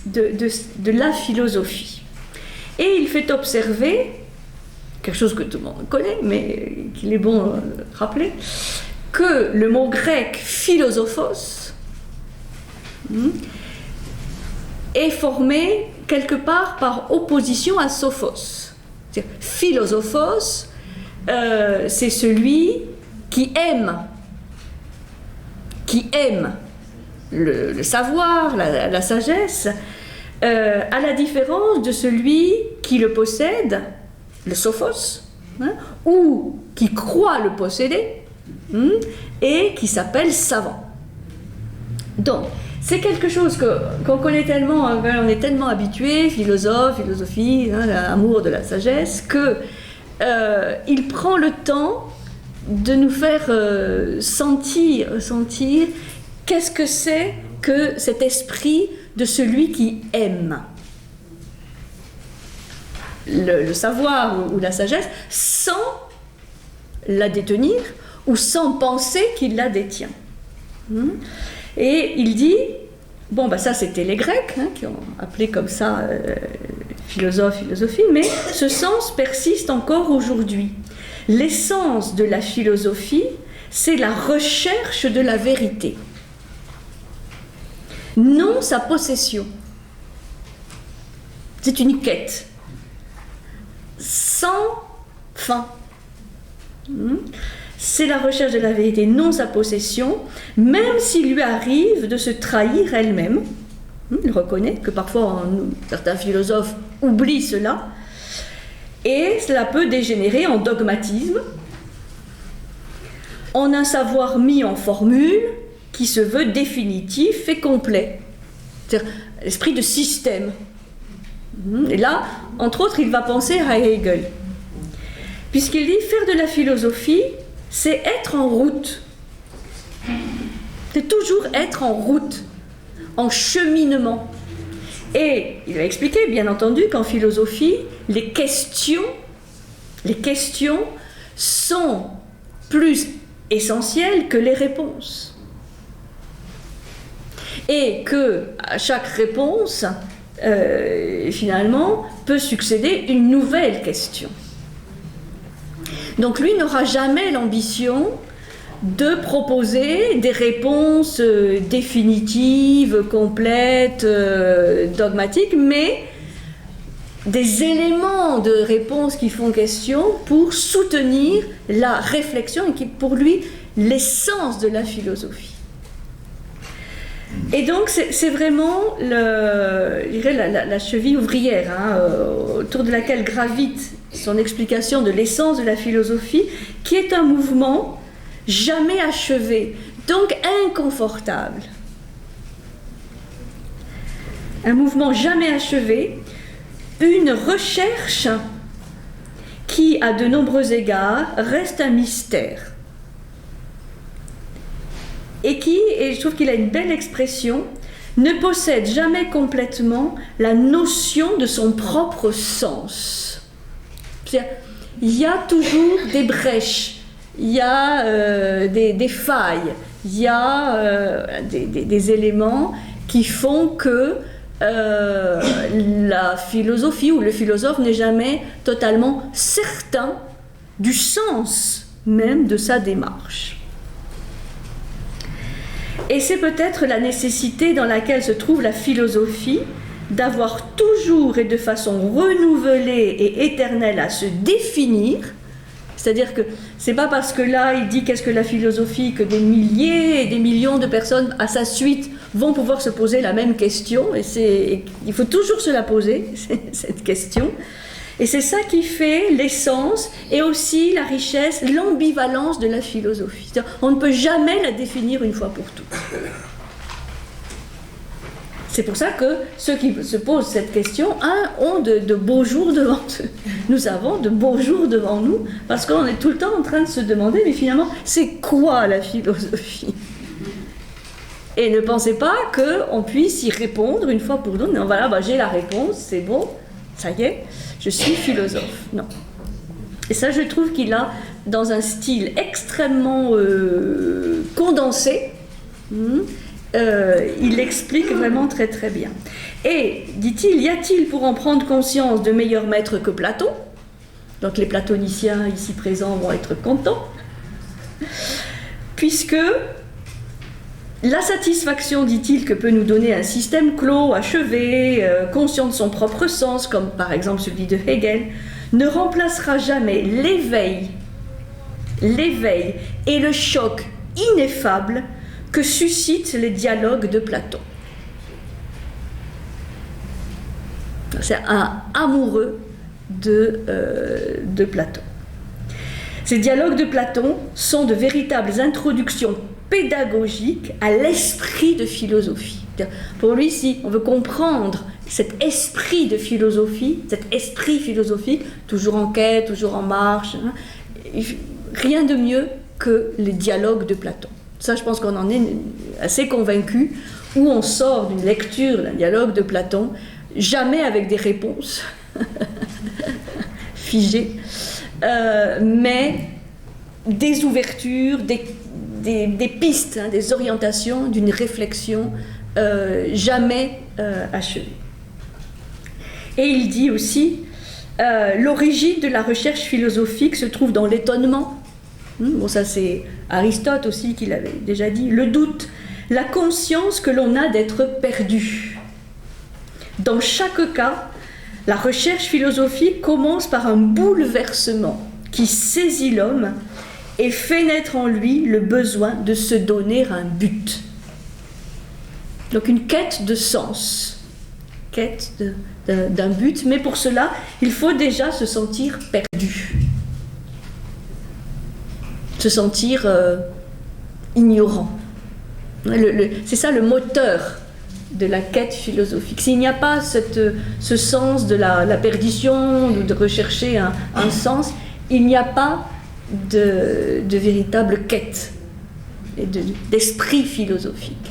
de la philosophie. Et il fait observer, quelque chose que tout le monde connaît, mais qu'il est bon de rappeler, que le mot grec philosophos est formé quelque part par opposition à sophos. Philosophos, c'est celui qui aime le savoir, la sagesse, à la différence de celui qui le possède, le sophos, hein, ou qui croit le posséder, et qui s'appelle savant. Donc, c'est quelque chose qu'on connaît tellement, on est tellement habitué, philosophie, hein, l'amour de la sagesse, que il prend le temps de nous faire sentir qu'est-ce que c'est que cet esprit de celui qui aime le savoir ou la sagesse sans la détenir ou sans penser qu'il la détient. Et il dit, bon, ça c'était les Grecs, hein, qui ont appelé comme ça philosophie, mais ce sens persiste encore aujourd'hui. L'essence de la philosophie, c'est la recherche de la vérité, non sa possession. C'est une quête sans fin. C'est la recherche de la vérité, non sa possession, même s'il lui arrive de se trahir elle-même. Il reconnaît que parfois certains philosophes oublient cela, et cela peut dégénérer en dogmatisme, en un savoir mis en formule qui se veut définitif et complet. C'est-à-dire l'esprit de système. Et là, entre autres, il va penser à Hegel, puisqu'il dit faire de la philosophie, c'est être en route. C'est toujours être en route, en cheminement. Et il a expliqué, bien entendu, qu'en philosophie, les questions sont plus essentielles que les réponses. Et que à chaque réponse, finalement, peut succéder une nouvelle question. Donc lui n'aura jamais l'ambition de proposer des réponses définitives, complètes, dogmatiques, mais des éléments de réponse qui font question pour soutenir la réflexion et qui, pour lui, l'essence de la philosophie. Et donc c'est vraiment la cheville ouvrière, hein, autour de laquelle gravite son explication de l'essence de la philosophie, qui est un mouvement jamais achevé, donc inconfortable. Un mouvement jamais achevé, une recherche qui, à de nombreux égards, reste un mystère. Et je trouve qu'il a une belle expression, ne possède jamais complètement la notion de son propre sens. C'est-à-dire, il y a toujours des brèches, il y a des failles, il y a des éléments qui font que la philosophie ou le philosophe n'est jamais totalement certain du sens même de sa démarche. Et c'est peut-être la nécessité dans laquelle se trouve la philosophie d'avoir toujours et de façon renouvelée et éternelle à se définir. C'est-à-dire que c'est pas parce que là il dit qu'est-ce que la philosophie que des milliers et des millions de personnes à sa suite vont pouvoir se poser la même question, et il faut toujours se la poser, cette question. Et c'est ça qui fait l'essence et aussi la richesse, l'ambivalence de la philosophie. C'est-à-dire, on ne peut jamais la définir une fois pour toutes. C'est pour ça que ceux qui se posent cette question ont de beaux jours devant eux. Nous avons de beaux jours devant nous parce qu'on est tout le temps en train de se demander, mais finalement, c'est quoi la philosophie ? Et ne pensez pas qu'on puisse y répondre une fois pour toutes. Non, voilà, j'ai la réponse, c'est bon, ça y est, je suis philosophe. Non. Et ça, je trouve qu'il a, dans un style extrêmement condensé, il l'explique vraiment très très bien. Et, dit-il, y a-t-il pour en prendre conscience de meilleurs maîtres que Platon? Donc les platoniciens ici présents vont être contents, puisque la satisfaction, dit-il, que peut nous donner un système clos, achevé, conscient de son propre sens, comme par exemple celui de Hegel, ne remplacera jamais l'éveil et le choc ineffable que suscitent les dialogues de Platon. C'est un amoureux de Platon. Ces dialogues de Platon sont de véritables introductions pédagogiques à l'esprit de philosophie. Pour lui, si on veut comprendre cet esprit de philosophie, cet esprit philosophique, toujours en quête, toujours en marche, rien de mieux que les dialogues de Platon. Ça, je pense qu'on en est assez convaincu, où on sort d'une lecture d'un dialogue de Platon, jamais avec des réponses figées, mais des ouvertures, des pistes, des orientations d'une réflexion jamais achevée. Et il dit aussi, l'origine de la recherche philosophique se trouve dans l'étonnement. Bon, ça c'est Aristote aussi qui l'avait déjà dit. Le doute, la conscience que l'on a d'être perdu. Dans chaque cas, la recherche philosophique commence par un bouleversement qui saisit l'homme et fait naître en lui le besoin de se donner un but. Donc une quête de sens, quête d'un but, mais pour cela, il faut déjà se sentir perdu, se sentir ignorant. C'est ça le moteur de la quête philosophique. S'il n'y a pas ce sens de la perdition, ou de rechercher un sens, il n'y a pas de véritable quête et d'esprit philosophique.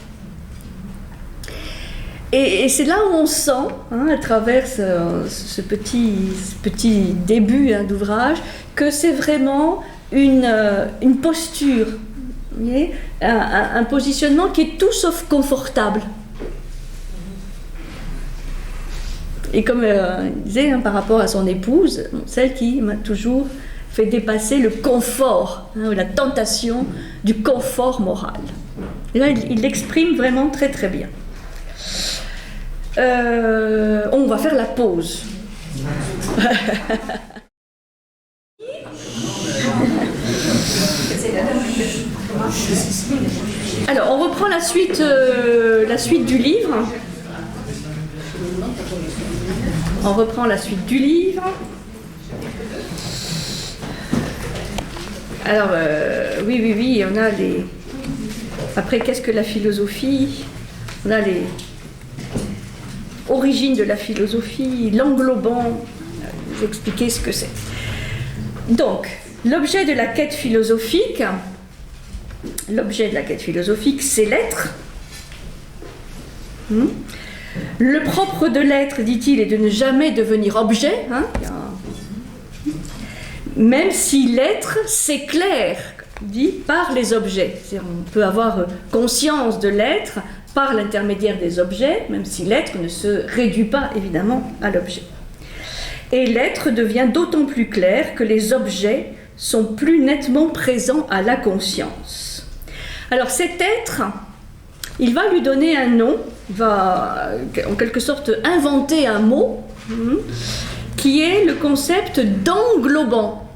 Et c'est là où on sent, à travers ce petit début d'ouvrage, que c'est vraiment une posture, vous voyez, un positionnement qui est tout sauf confortable. Et comme il disait, par rapport à son épouse, celle qui m'a toujours fait dépasser le confort, la tentation du confort moral. Et là, il l'exprime vraiment très très bien. On va faire la pause. Alors, on reprend la suite du livre. On reprend la suite du livre. Alors, oui, on a les... Après, qu'est-ce que la philosophie? On a les origines de la philosophie, l'englobant, je vais expliquer ce que c'est. Donc, l'objet de la quête philosophique, c'est l'être. Le propre de l'être, dit-il, est de ne jamais devenir objet, même si l'être s'éclaire, dit, par les objets. On peut avoir conscience de l'être par l'intermédiaire des objets, même si l'être ne se réduit pas évidemment à l'objet. Et l'être devient d'autant plus clair que les objets sont plus nettement présents à la conscience. Alors cet être, il va lui donner un nom, il va en quelque sorte inventer un mot, qui est le concept d'englobant.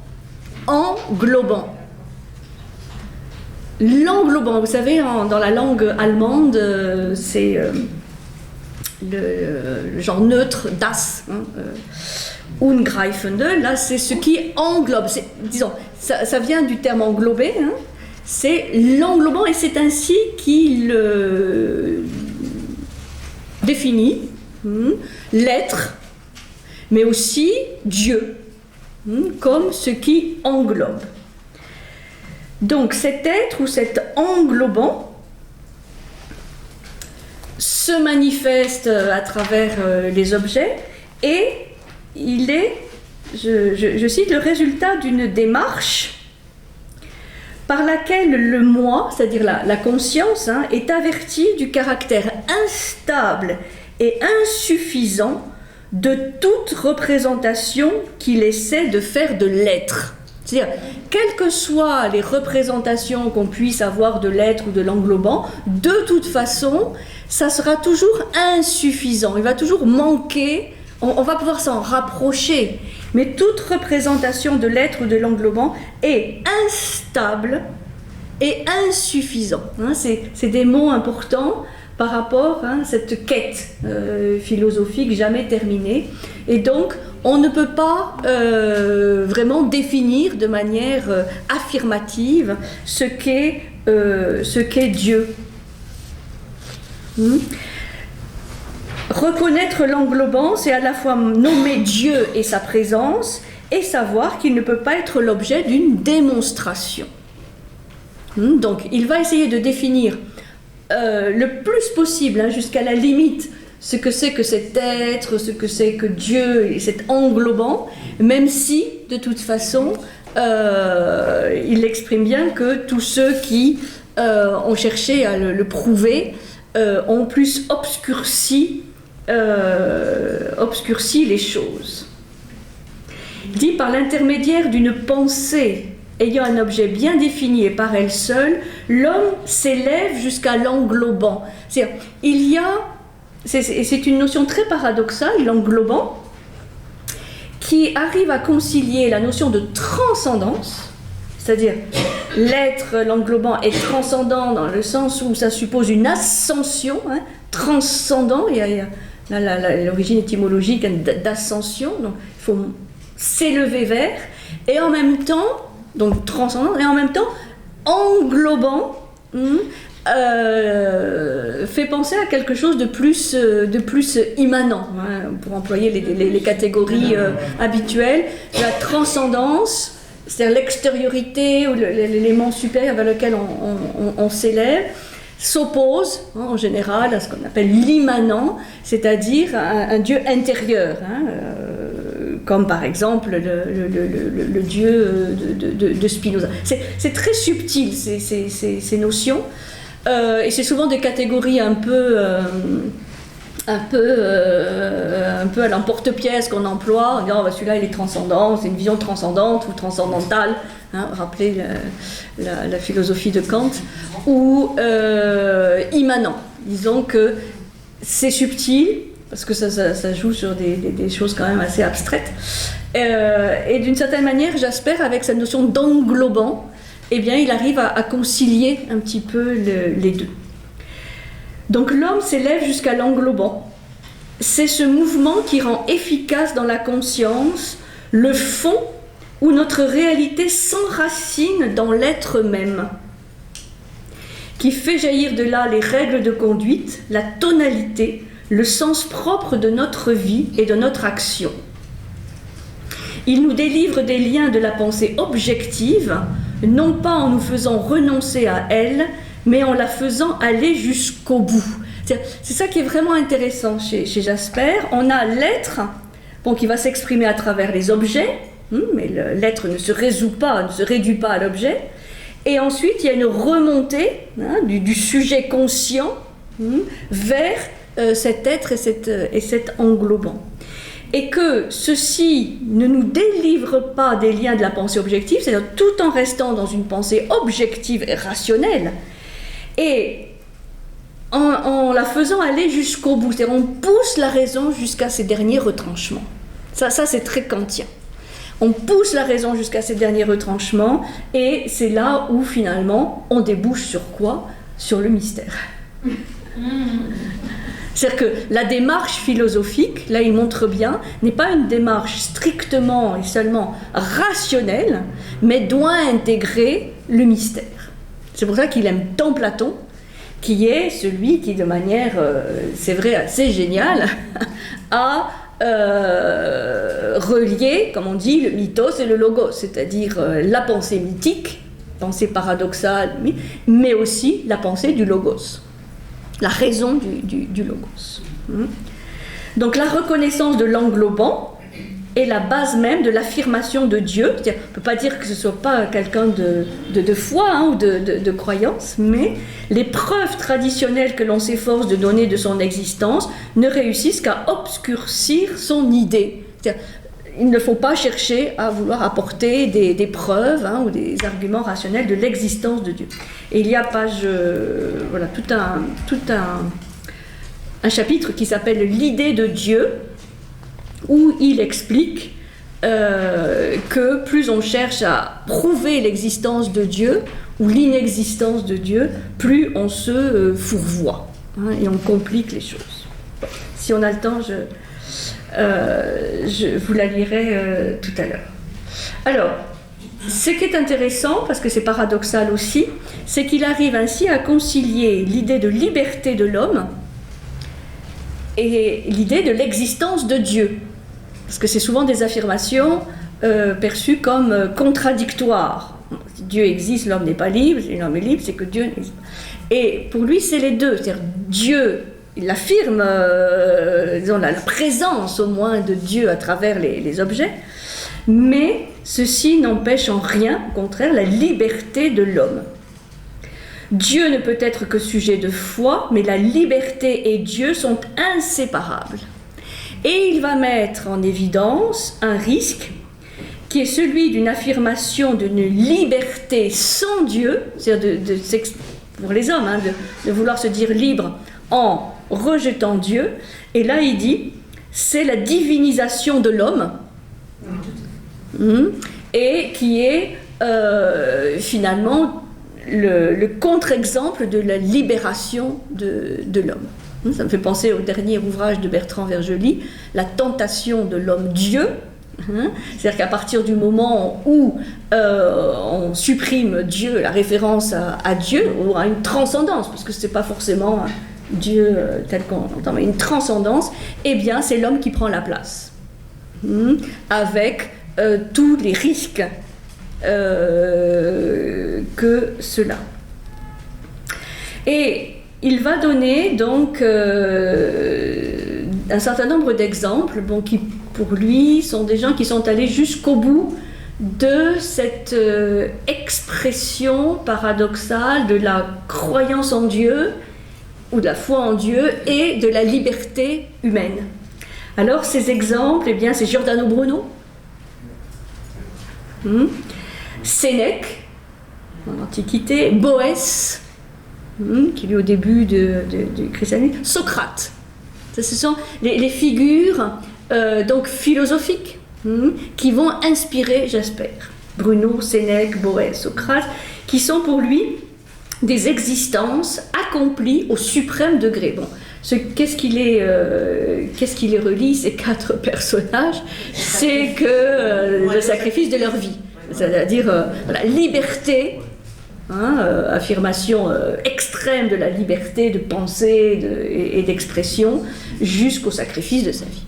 Englobant. L'englobant, vous savez, dans la langue allemande, c'est le genre neutre, das, ungreifende, là c'est ce qui englobe, disons, ça vient du terme englober, c'est l'englobant, et c'est ainsi qu'il définit l'être, mais aussi Dieu, comme ce qui englobe. Donc cet être ou cet englobant se manifeste à travers les objets et il est, je cite, le résultat d'une démarche par laquelle le moi, c'est-à-dire la conscience, est averti du caractère instable et insuffisant de toute représentation qu'il essaie de faire de l'être. C'est-à-dire, quelles que soient les représentations qu'on puisse avoir de l'être ou de l'englobant, de toute façon, ça sera toujours insuffisant. Il va toujours manquer, on va pouvoir s'en rapprocher, mais toute représentation de l'être ou de l'englobant est instable et insuffisant. C'est des mots importants par rapport à cette quête philosophique jamais terminée. Et donc, on ne peut pas vraiment définir de manière affirmative ce qu'est Dieu. Reconnaître l'englobant, c'est à la fois nommer Dieu et sa présence, et savoir qu'il ne peut pas être l'objet d'une démonstration. Donc, il va essayer de définir le plus possible, jusqu'à la limite, ce que c'est que cet être, ce que c'est que Dieu, et cet englobant, même si, de toute façon, il exprime bien que tous ceux qui ont cherché à le prouver ont plus obscurci les choses. Il dit, par l'intermédiaire d'une pensée ayant un objet bien défini et par elle seule, l'homme s'élève jusqu'à l'englobant. C'est-à-dire, c'est une notion très paradoxale, l'englobant, qui arrive à concilier la notion de transcendance, c'est-à-dire l'être, l'englobant est transcendant dans le sens où ça suppose une ascension, transcendant, il y a l'origine étymologique d'ascension, donc il faut s'élever vers, et en même temps, donc transcendant, et en même temps englobant, fait penser à quelque chose de plus immanent, pour employer les catégories habituelles. La transcendance, c'est-à-dire l'extériorité ou l'élément supérieur vers lequel on s'élève, s'oppose en général à ce qu'on appelle l'immanent, c'est-à-dire un Dieu intérieur, comme par exemple le Dieu de Spinoza. C'est très subtil ces notions, et c'est souvent des catégories un peu à l'emporte-pièce qu'on emploie, en disant celui-là il est transcendant, c'est une vision transcendante ou transcendantale, rappelez la philosophie de Kant, ou immanent. Disons que c'est subtil, parce que ça joue sur des choses quand même assez abstraites, et d'une certaine manière, Jasper, avec cette notion d'englobant, eh bien, il arrive à concilier un petit peu les deux. Donc l'homme s'élève jusqu'à l'englobant. C'est ce mouvement qui rend efficace dans la conscience le fond où notre réalité s'enracine dans l'être même, qui fait jaillir de là les règles de conduite, la tonalité, le sens propre de notre vie et de notre action. Il nous délivre des liens de la pensée objective, non pas en nous faisant renoncer à elle, mais en la faisant aller jusqu'au bout. C'est ça qui est vraiment intéressant chez Jasper. On a l'être, qui va s'exprimer à travers les objets, mais l'être ne se réduit pas à l'objet. Et ensuite, il y a une remontée du sujet conscient vers cet être et cet englobant. Et que ceci ne nous délivre pas des liens de la pensée objective, c'est-à-dire tout en restant dans une pensée objective et rationnelle, et en la faisant aller jusqu'au bout, c'est-à-dire on pousse la raison jusqu'à ses derniers retranchements. Ça c'est très kantien. On pousse la raison jusqu'à ses derniers retranchements, et c'est là où finalement on débouche sur quoi ? Sur le mystère. C'est-à-dire que la démarche philosophique, là il montre bien, n'est pas une démarche strictement et seulement rationnelle, mais doit intégrer le mystère. C'est pour ça qu'il aime tant Platon, qui est celui qui, de manière, c'est vrai, assez géniale, a relié, comme on dit, le mythos et le logos, c'est-à-dire la pensée mythique, pensée paradoxale, mais aussi la pensée du logos. la raison du logos. Donc la reconnaissance de l'englobant est la base même de l'affirmation de Dieu. On ne peut pas dire que ce ne soit pas quelqu'un de foi ou de croyance, mais les preuves traditionnelles que l'on s'efforce de donner de son existence ne réussissent qu'à obscurcir son idée. Il ne faut pas chercher à vouloir apporter des preuves ou des arguments rationnels de l'existence de Dieu. Et il y a tout un chapitre qui s'appelle « L'idée de Dieu », où il explique que plus on cherche à prouver l'existence de Dieu ou l'inexistence de Dieu, plus on se fourvoie et on complique les choses. Bon, si on a le temps, je vous la lirai tout à l'heure. Alors, ce qui est intéressant, parce que c'est paradoxal aussi, c'est qu'il arrive ainsi à concilier l'idée de liberté de l'homme et l'idée de l'existence de Dieu. Parce que c'est souvent des affirmations perçues comme contradictoires. Si Dieu existe, l'homme n'est pas libre, si l'homme est libre, c'est que Dieu n'existe pas. Et pour lui, c'est les deux. C'est-à-dire, Dieu, il affirme disons, la présence au moins de Dieu à travers les objets, mais ceci n'empêche en rien, au contraire, la liberté de l'homme. Dieu ne peut être que sujet de foi, mais la liberté et Dieu sont inséparables. Et il va mettre en évidence un risque qui est celui d'une affirmation d'une liberté sans Dieu, c'est-à-dire pour les hommes, de vouloir se dire libre en rejetant Dieu. Et là, il dit, c'est la divinisation de l'homme, et qui est finalement le contre-exemple de la libération de l'homme. Ça me fait penser au dernier ouvrage de Bertrand Vergely, La tentation de l'homme-dieu. C'est-à-dire qu'à partir du moment où on supprime Dieu, la référence à Dieu, ou à une transcendance, parce que ce n'est pas forcément Dieu tel qu'on l'entend, mais une transcendance, eh bien c'est l'homme qui prend la place, avec tous les risques que cela. Et il va donner donc un certain nombre d'exemples qui, pour lui, sont des gens qui sont allés jusqu'au bout de cette expression paradoxale de la croyance en Dieu, ou de la foi en Dieu, et de la liberté humaine. Alors, ces exemples, eh bien, c'est Giordano Bruno, Sénèque, en Antiquité, Boès, qui est au début du christianisme, Socrate. Ça, ce sont les figures donc philosophiques qui vont inspirer Jasper. Bruno, Sénèque, Boès, Socrate, qui sont pour lui des existences accomplies au suprême degré. Bon, qu'est-ce qui les relie, ces quatre personnages? C'est que le sacrifice de leur vie, c'est-à-dire la liberté, affirmation extrême de la liberté de pensée et d'expression jusqu'au sacrifice de sa vie.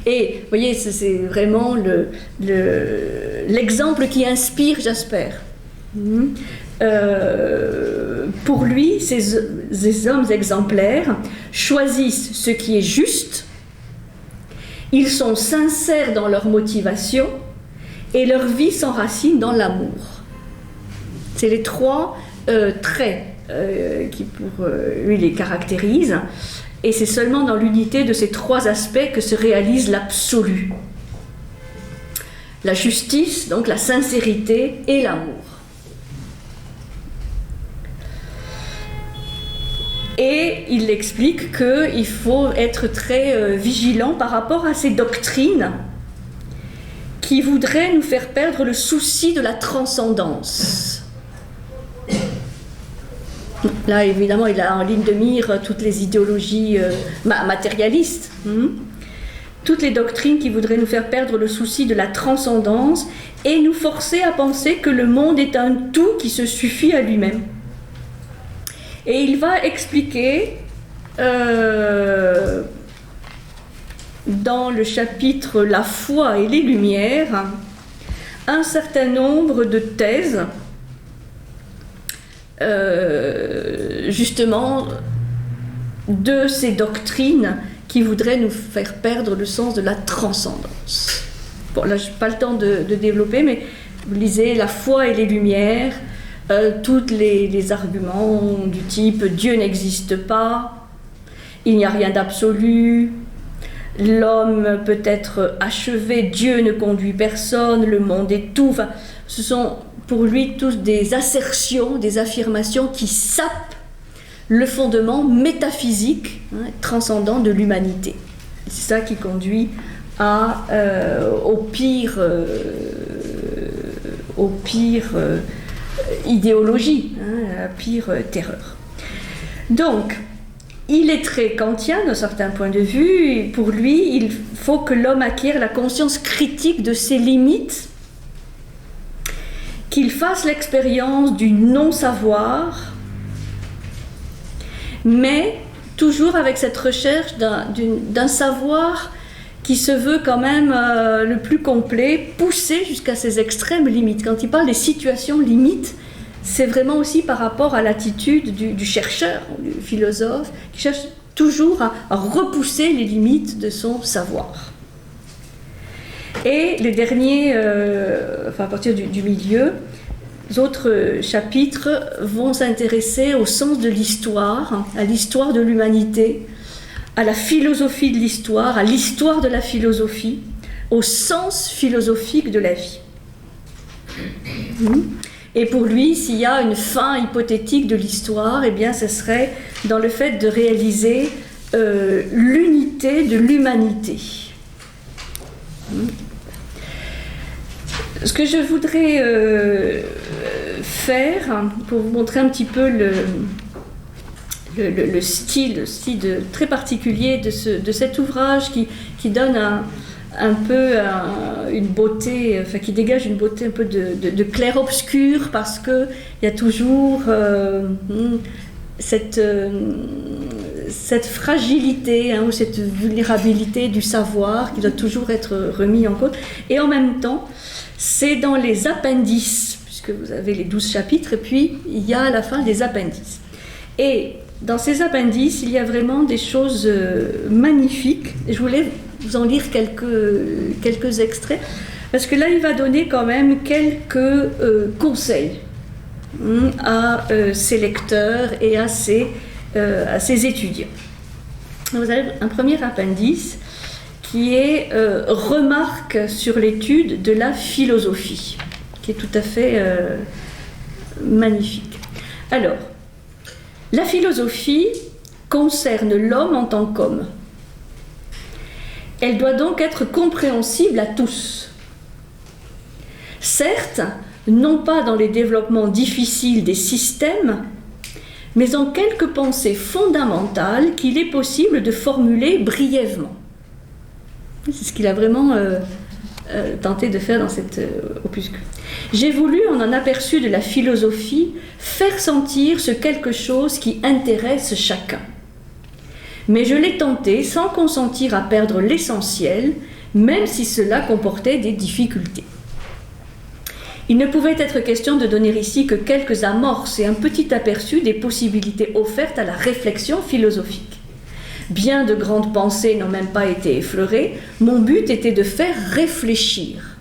Et vous voyez, c'est vraiment l'exemple qui inspire Jasper. Pour lui, ces hommes exemplaires choisissent ce qui est juste, ils sont sincères dans leur motivation et leur vie s'enracine dans l'amour. C'est les trois traits qui pour lui les caractérisent, et c'est seulement dans l'unité de ces trois aspects que se réalise l'absolu. La justice, donc la sincérité et l'amour. Et il explique qu'il faut être très vigilant par rapport à ces doctrines qui voudraient nous faire perdre le souci de la transcendance. Là, évidemment, il a en ligne de mire toutes les idéologies matérialistes, toutes les doctrines qui voudraient nous faire perdre le souci de la transcendance et nous forcer à penser que le monde est un tout qui se suffit à lui-même. Et il va expliquer dans le chapitre La foi et les Lumières un certain nombre de thèses justement de ces doctrines qui voudraient nous faire perdre le sens de la transcendance. Bon, là, je n'ai pas le temps de développer, mais vous lisez La foi et les Lumières, tous les arguments du type « Dieu n'existe pas »,« Il n'y a rien d'absolu »,« L'homme peut être achevé, Dieu ne conduit personne, le monde est tout ». Enfin, ce sont pour lui tous des assertions, des affirmations qui sapent le fondement métaphysique, transcendant de l'humanité. C'est ça qui conduit au pire idéologie, à la pire terreur. Donc, il est très kantien d'un certain point de vue, et pour lui, il faut que l'homme acquiert la conscience critique de ses limites, qu'il fasse l'expérience du non-savoir, mais toujours avec cette recherche d'un savoir qui se veut quand même le plus complet, poussé jusqu'à ses extrêmes limites. Quand il parle des situations limites, c'est vraiment aussi par rapport à l'attitude du chercheur, du philosophe, qui cherche toujours à repousser les limites de son savoir. Et les derniers, à partir du milieu, les autres chapitres vont s'intéresser au sens de l'histoire, à l'histoire de l'humanité, à la philosophie de l'histoire, à l'histoire de la philosophie, au sens philosophique de la vie. Et pour lui, s'il y a une fin hypothétique de l'histoire, eh bien, ce serait dans le fait de réaliser l'unité de l'humanité. Ce que je voudrais faire, pour vous montrer un petit peu le style très particulier de cet ouvrage qui donne un peu une beauté, enfin qui dégage une beauté un peu de clair-obscur, parce qu'il y a toujours cette fragilité ou cette vulnérabilité du savoir qui doit toujours être remis en cause. Et en même temps, c'est dans les appendices, puisque vous avez les 12 chapitres, et puis il y a à la fin des appendices. Et dans ces appendices, il y a vraiment des choses magnifiques. Je voulais vous en lire quelques extraits, parce que là, il va donner quand même quelques conseils à ses lecteurs et à ses étudiants. Vous avez un premier appendice qui est remarque sur l'étude de la philosophie, qui est tout à fait magnifique. Alors, la philosophie concerne l'homme en tant qu'homme. Elle doit donc être compréhensible à tous. Certes, non pas dans les développements difficiles des systèmes, mais en quelques pensées fondamentales qu'il est possible de formuler brièvement. C'est ce qu'il a vraiment tenté de faire dans cet opuscule. J'ai voulu, en un aperçu de la philosophie, faire sentir ce quelque chose qui intéresse chacun. Mais je l'ai tenté sans consentir à perdre l'essentiel, même si cela comportait des difficultés. Il ne pouvait être question de donner ici que quelques amorces et un petit aperçu des possibilités offertes à la réflexion philosophique. Bien de grandes pensées n'ont même pas été effleurées, mon but était de faire réfléchir.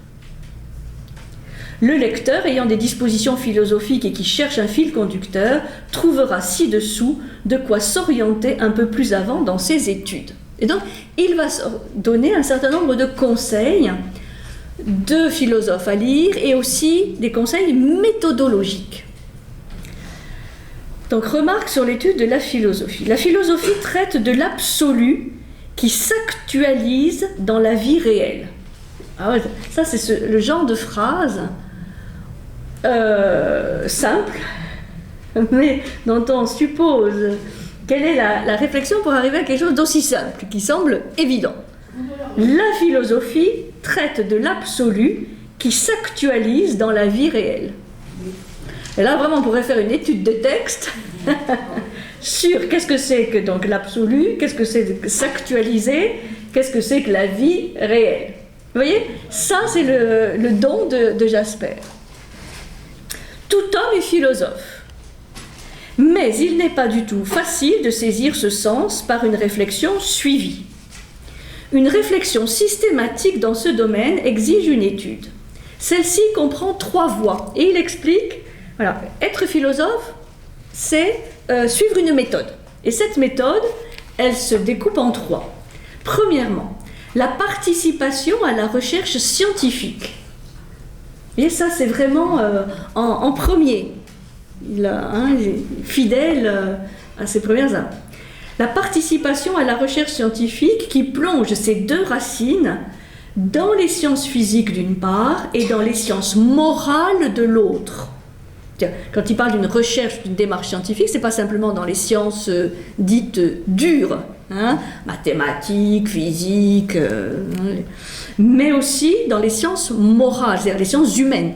Le lecteur ayant des dispositions philosophiques et qui cherche un fil conducteur trouvera ci-dessous de quoi s'orienter un peu plus avant dans ses études. Et donc, il va donner un certain nombre de conseils de philosophes à lire et aussi des conseils méthodologiques. Donc, remarque sur l'étude de la philosophie. La philosophie traite de l'absolu qui s'actualise dans la vie réelle. Ah ouais, ça, c'est le genre de phrase simple, mais dont on suppose quelle est la réflexion pour arriver à quelque chose d'aussi simple, qui semble évident. La philosophie traite de l'absolu qui s'actualise dans la vie réelle. Et là, vraiment, on pourrait faire une étude de texte sur qu'est-ce que c'est que donc l'absolu, qu'est-ce que c'est que s'actualiser, qu'est-ce que c'est que la vie réelle. Vous voyez, ça, c'est le don de Jasper. Tout homme est philosophe. Mais il n'est pas du tout facile de saisir ce sens par une réflexion suivie. Une réflexion systématique dans ce domaine exige une étude. Celle-ci comprend 3 voies. Et il explique, voilà, être philosophe, c'est suivre une méthode. Et cette méthode, elle se découpe en 3. Premièrement, la participation à la recherche scientifique. Et ça, c'est vraiment en premier. Il est fidèle à ses premières âmes. La participation à la recherche scientifique qui plonge ses 2 racines dans les sciences physiques d'une part et dans les sciences morales de l'autre. Quand il parle d'une recherche, d'une démarche scientifique, ce n'est pas simplement dans les sciences dites dures, mathématiques, physique, mais aussi dans les sciences morales, c'est-à-dire les sciences humaines.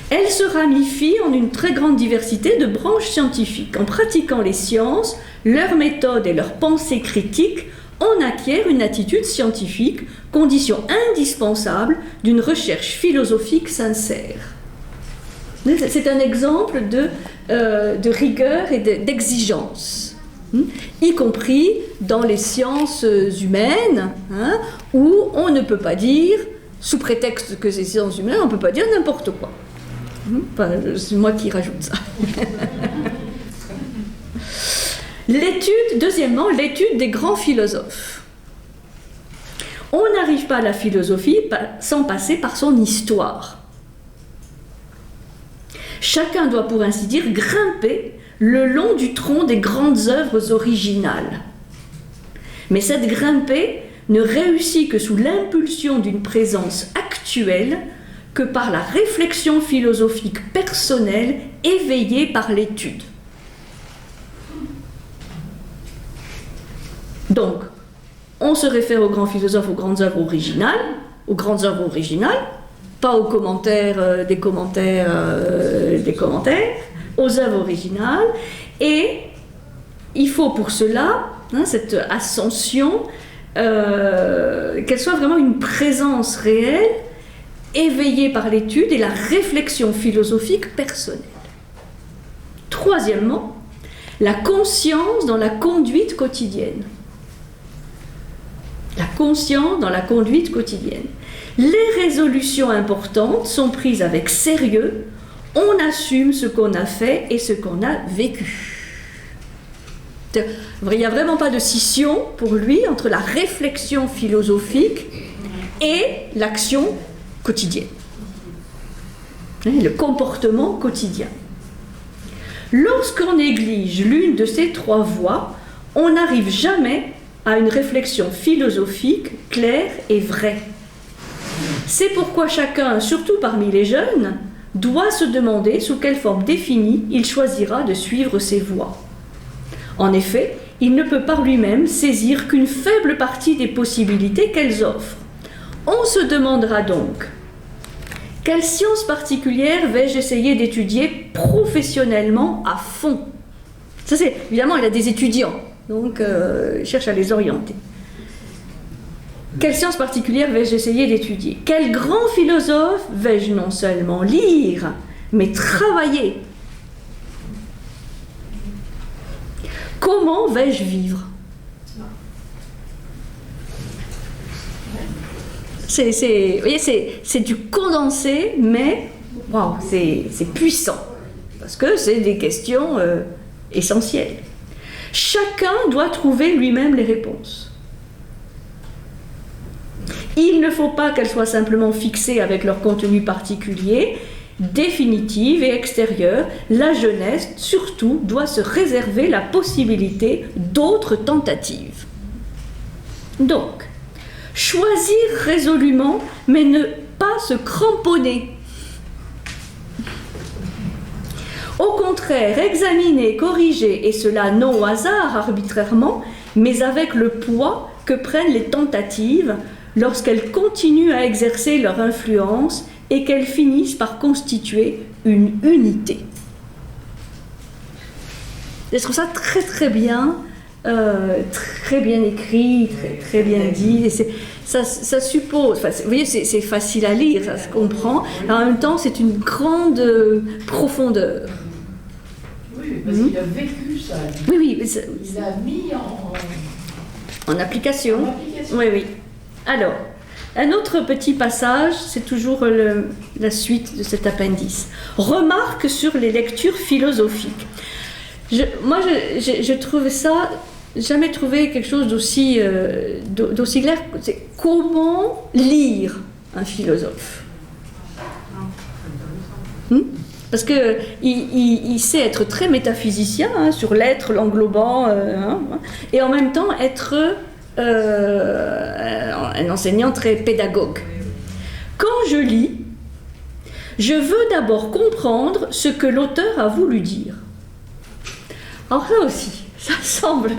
Elle se ramifie en une très grande diversité de branches scientifiques. En pratiquant les sciences, leurs méthodes et leurs pensées critiques, on acquiert une attitude scientifique, condition indispensable d'une recherche philosophique sincère. C'est un exemple de rigueur et d'exigence, y compris dans les sciences humaines, où on ne peut pas dire, sous prétexte que c'est sciences humaines, on ne peut pas dire n'importe quoi. Enfin, c'est moi qui rajoute ça. Deuxièmement, l'étude des grands philosophes. On n'arrive pas à la philosophie sans passer par son histoire. Chacun doit, pour ainsi dire, grimper le long du tronc des grandes œuvres originales. Mais cette grimpée ne réussit que sous l'impulsion d'une présence actuelle, que par la réflexion philosophique personnelle éveillée par l'étude. Donc, on se réfère aux grands philosophes, aux grandes œuvres originales, pas aux commentaires des commentaires, aux œuvres originales, et il faut pour cela, cette ascension, qu'elle soit vraiment une présence réelle, éveillée par l'étude et la réflexion philosophique personnelle. Troisièmement, la conscience dans la conduite quotidienne. La conscience dans la conduite quotidienne. Les résolutions importantes sont prises avec sérieux, on assume ce qu'on a fait et ce qu'on a vécu. Il n'y a vraiment pas de scission pour lui entre la réflexion philosophique et l'action quotidienne, le comportement quotidien. Lorsqu'on néglige l'une de ces 3 voies, on n'arrive jamais à une réflexion philosophique claire et vraie. C'est pourquoi chacun, surtout parmi les jeunes, doit se demander sous quelle forme définie il choisira de suivre ces voies. En effet, il ne peut par lui-même saisir qu'une faible partie des possibilités qu'elles offrent. On se demandera donc, quelle science particulière vais-je essayer d'étudier professionnellement à fond? Ça c'est, évidemment, il a des étudiants, donc il cherche à les orienter. Quelle science particulière vais-je essayer d'étudier? Quel grand philosophe vais-je non seulement lire, mais travailler? Comment vais-je vivre? Vous voyez, c'est du condensé, mais wow, c'est puissant, parce que c'est des questions essentielles. Chacun doit trouver lui-même les réponses. Il ne faut pas qu'elles soient simplement fixées avec leur contenu particulier, définitive et extérieure. La jeunesse, surtout, doit se réserver la possibilité d'autres tentatives. Donc, choisir résolument, mais ne pas se cramponner. Au contraire, examiner, corriger, et cela non au hasard, arbitrairement, mais avec le poids que prennent les tentatives lorsqu'elles continuent à exercer leur influence et qu'elles finissent par constituer une unité. Je trouve ça très très bien très bien écrit, très bien dit. Et ça suppose, enfin, vous voyez, c'est facile à lire, ça se comprend. En même temps, c'est une grande profondeur.
Oui, parce qu'il a vécu ça.
Oui,
Il l'a mis
en application. Oui, oui. Alors, un autre petit passage, c'est toujours la suite de cet appendice. Remarque sur les lectures philosophiques. Je trouve ça, jamais trouvé quelque chose d'aussi clair. C'est comment lire un philosophe. Parce qu'il sait être très métaphysicien, sur l'être, l'englobant, et en même temps être un enseignant très pédagogue. Quand je lis, je veux d'abord comprendre ce que l'auteur a voulu dire. Alors ça aussi, ça semble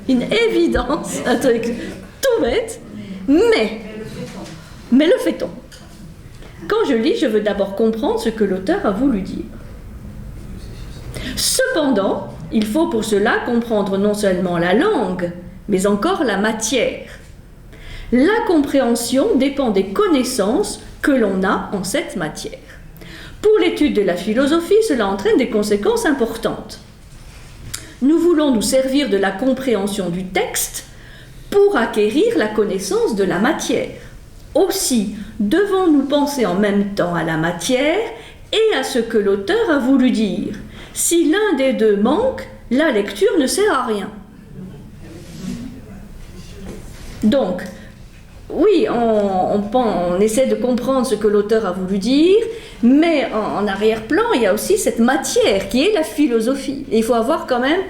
une évidence, un truc tout bête, mais le fait-on. Quand je lis, je veux d'abord comprendre ce que l'auteur a voulu dire. Cependant, il faut pour cela comprendre non seulement la langue, mais encore la matière. La compréhension dépend des connaissances que l'on a en cette matière. Pour l'étude de la philosophie, cela entraîne des conséquences importantes. Nous voulons nous servir de la compréhension du texte pour acquérir la connaissance de la matière. Aussi, devons-nous penser en même temps à la matière et à ce que l'auteur a voulu dire. Si l'un des deux manque, la lecture ne sert à rien. Donc, oui, on essaie de comprendre ce que l'auteur a voulu dire, mais en arrière-plan, il y a aussi cette matière qui est la philosophie. Et il faut avoir quand même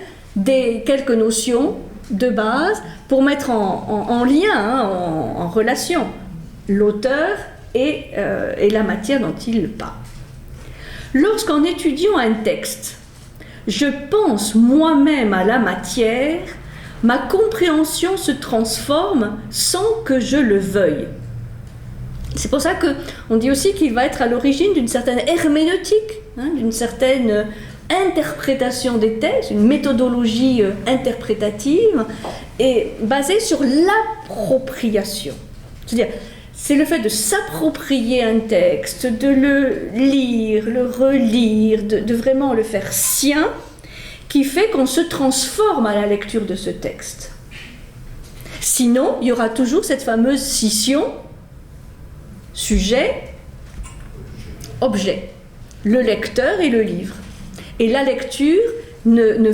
quelques notions de base pour mettre en lien, en relation, l'auteur et la matière dont il parle. Lorsqu'en étudiant un texte, je pense moi-même à la matière, ma compréhension se transforme sans que je le veuille. C'est pour ça qu'on dit aussi qu'il va être à l'origine d'une certaine herméneutique, d'une certaine interprétation des textes, une méthodologie interprétative, et basée sur l'appropriation. C'est-à-dire, c'est le fait de s'approprier un texte, de le lire, le relire, de vraiment le faire sien, qui fait qu'on se transforme à la lecture de ce texte. Sinon, il y aura toujours cette fameuse scission sujet, objet, le lecteur et le livre. Et la lecture ne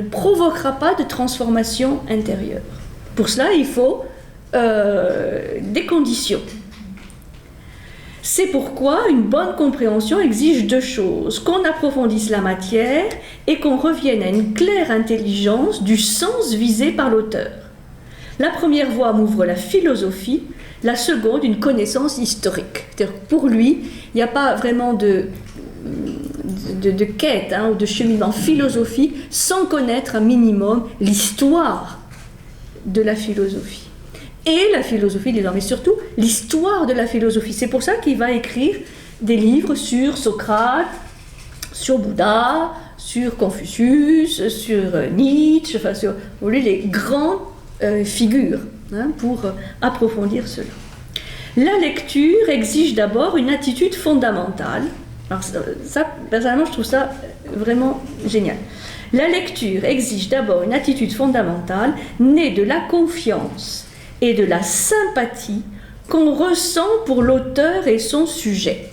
provoquera pas de transformation intérieure. Pour cela, il faut des conditions. C'est pourquoi une bonne compréhension exige deux choses: qu'on approfondisse la matière et qu'on revienne à une claire intelligence du sens visé par l'auteur. La première voie m'ouvre la philosophie, la seconde une connaissance historique. C'est-à-dire, pour lui, il n'y a pas vraiment de quête ou de cheminement philosophie sans connaître un minimum l'histoire de la philosophie. Et la philosophie désormais, surtout l'histoire de la philosophie. C'est pour ça qu'il va écrire des livres sur Socrate, sur Bouddha, sur Confucius, sur Nietzsche, enfin sur les grandes figures, pour approfondir cela. La lecture exige d'abord une attitude fondamentale. Alors ça, personnellement, je trouve ça vraiment génial. La lecture exige d'abord une attitude fondamentale née de la confiance et de la sympathie qu'on ressent pour l'auteur et son sujet.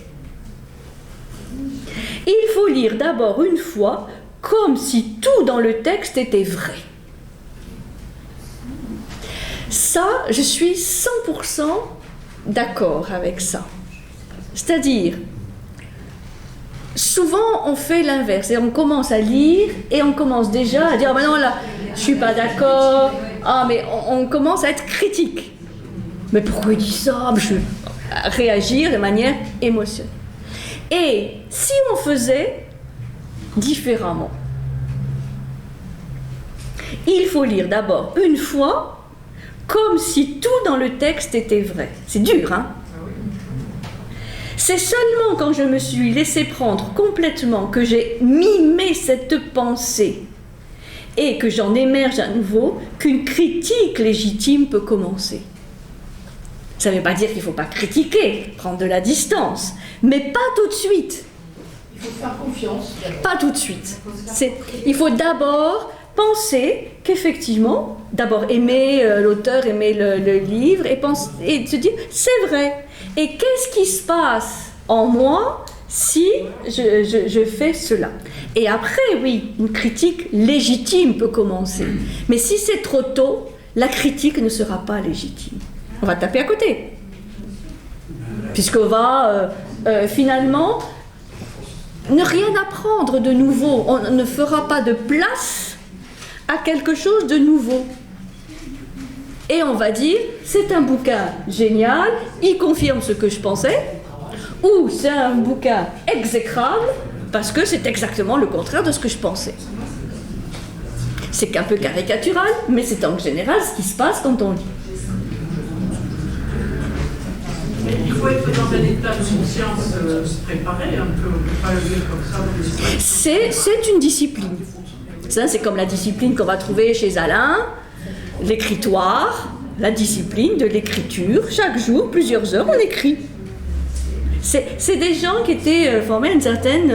Il faut lire d'abord une fois comme si tout dans le texte était vrai. Ça, je suis 100% d'accord avec ça. C'est-à-dire, souvent on fait l'inverse et on commence à lire et on commence déjà à dire ah ben non là je suis pas d'accord, ah mais on commence à être critique. Mais pourquoi il dit ça? Je vais réagir de manière émotionnelle. Et si on faisait différemment, il faut lire d'abord une fois comme si tout dans le texte était vrai. C'est dur, hein? C'est seulement quand je me suis laissé prendre complètement que j'ai mimé cette pensée et que j'en émerge à nouveau, qu'une critique légitime peut commencer. Ça ne veut pas dire qu'il ne faut pas critiquer, prendre de la distance, mais pas tout de suite.
Il faut faire confiance.
Pas tout de suite. Il faut d'abord penser qu'effectivement, d'abord aimer l'auteur, aimer le livre, et se dire, c'est vrai. Et qu'est-ce qui se passe en moi si je fais cela? Et après, oui, une critique légitime peut commencer. Mais si c'est trop tôt, la critique ne sera pas légitime. On va taper à côté. Puisqu'on va finalement ne rien apprendre de nouveau. On ne fera pas de place à quelque chose de nouveau. Et on va dire, c'est un bouquin génial, il confirme ce que je pensais, ou c'est un bouquin exécrable, parce que c'est exactement le contraire de ce que je pensais. C'est qu'un peu caricatural, mais c'est en général ce qui se passe quand on lit.
Mais il faut être dans un état de conscience préparé un peu, on ne peut pas le lire comme ça.
C'est une discipline. Ça, c'est comme la discipline qu'on va trouver chez Alain, l'écritoire, la discipline de l'écriture. Chaque jour, plusieurs heures, on écrit. C'est des gens qui étaient formés à une certaine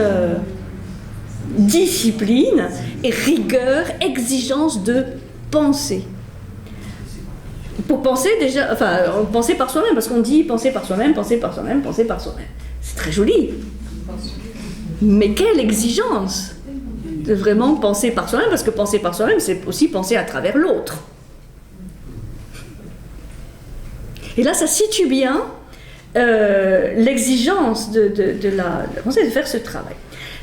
discipline et rigueur, exigence de penser. Pour penser déjà, enfin, penser par soi-même, parce qu'on dit penser par soi-même, penser par soi-même, penser par soi-même. C'est très joli. Mais quelle exigence de vraiment penser par soi-même, parce que penser par soi-même, c'est aussi penser à travers l'autre. Et là, ça situe bien l'exigence de faire ce travail.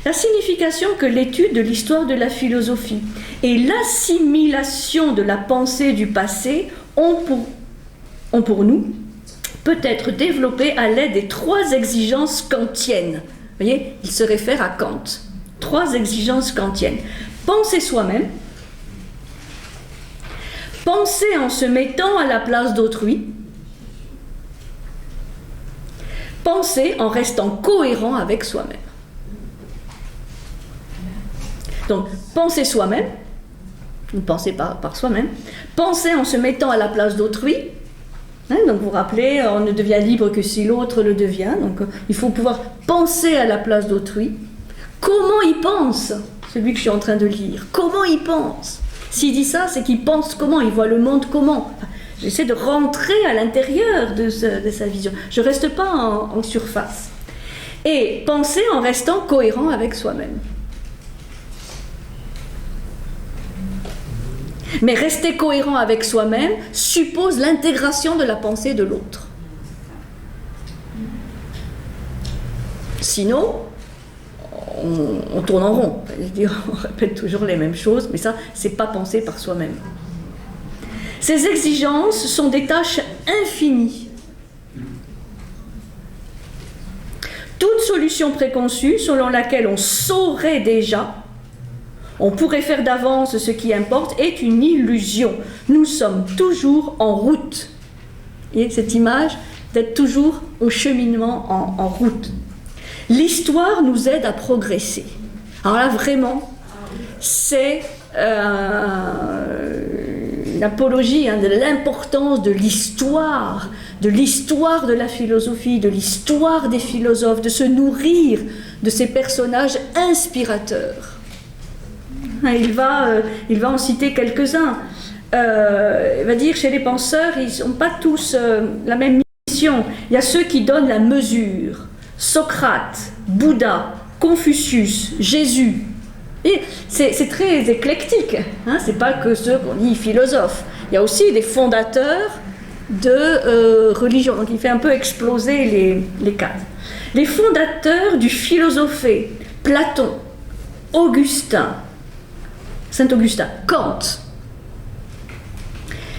La signification que l'étude de l'histoire de la philosophie et l'assimilation de la pensée du passé ont pour nous peut être développée à l'aide des 3 exigences kantiennes. Vous voyez, il se réfère à Kant. 3 exigences kantiennes. Penser soi-même, penser en se mettant à la place d'autrui, penser en restant cohérent avec soi-même. Donc, penser soi-même, penser par soi-même, penser en se mettant à la place d'autrui. Donc, vous vous rappelez, on ne devient libre que si l'autre le devient. Donc, il faut pouvoir penser à la place d'autrui. Comment il pense, celui que je suis en train de lire? Comment il pense? S'il dit ça, c'est qu'il pense comment? Il voit le monde comment? J'essaie de rentrer à l'intérieur de sa vision. Je ne reste pas en surface. Et penser en restant cohérent avec soi-même. Mais rester cohérent avec soi-même suppose l'intégration de la pensée de l'autre. Sinon, on tourne en rond. C'est-à-dire, on répète toujours les mêmes choses, mais ça, c'est pas penser par soi-même. Ces exigences sont des tâches infinies. Toute solution préconçue selon laquelle on saurait déjà, on pourrait faire d'avance ce qui importe, est une illusion. Nous sommes toujours en route. Vous voyez cette image d'être toujours au cheminement en route. L'histoire nous aide à progresser. Alors là, vraiment, c'est l'apologie de l'importance de l'histoire de la philosophie, de l'histoire des philosophes, de se nourrir de ces personnages inspirateurs. Il va en citer quelques-uns. Il va dire, chez les penseurs, ils n'ont pas tous la même mission. Il y a ceux qui donnent la mesure. Socrate, Bouddha, Confucius, Jésus. Et c'est très éclectique. C'est pas que ceux qu'on dit philosophes. Il y a aussi des fondateurs de religion. Donc il fait un peu exploser les cadres. Les fondateurs du philosophé, Platon, Augustin, Saint-Augustin, Kant,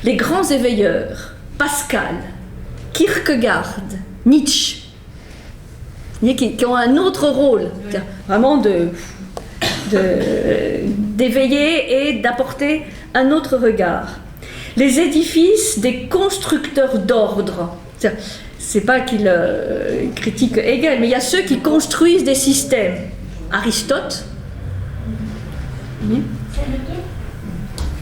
les grands éveilleurs, Pascal, Kierkegaard, Nietzsche, qui ont un autre rôle, vraiment d'éveiller et d'apporter un autre regard. Les édifices des constructeurs d'ordre, c'est pas qu'ils critiquent Hegel, mais il y a ceux qui construisent des systèmes. Aristote,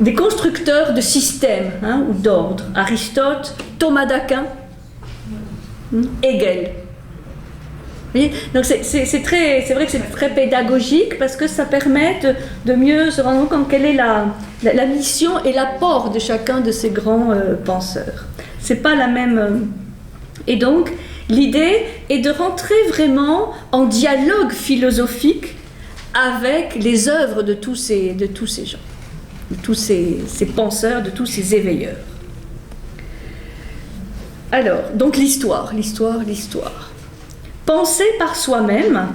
des constructeurs de systèmes ou d'ordre. Aristote, Thomas d'Aquin, Hegel. Vous voyez, donc c'est vrai que c'est très pédagogique parce que ça permet de mieux se rendre compte quelle est la mission et l'apport de chacun de ces grands penseurs. C'est pas la même. Et donc, l'idée est de rentrer vraiment en dialogue philosophique avec les œuvres de tous ces gens, de tous ces penseurs, de tous ces éveilleurs. Alors, donc l'histoire. Penser par soi-même,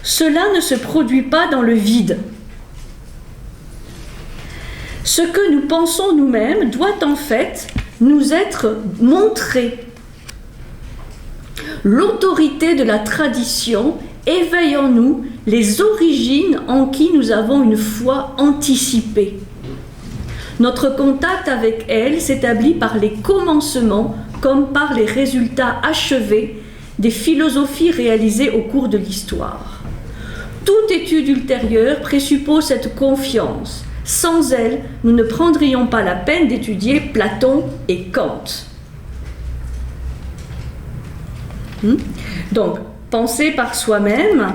cela ne se produit pas dans le vide. Ce que nous pensons nous-mêmes doit en fait nous être montré. L'autorité de la tradition éveille en nous les origines en qui nous avons une foi anticipée. Notre contact avec elle s'établit par les commencements comme par les résultats achevés des philosophies réalisées au cours de l'histoire. Toute étude ultérieure présuppose cette confiance. Sans elle, nous ne prendrions pas la peine d'étudier Platon et Kant. Donc, penser par soi-même,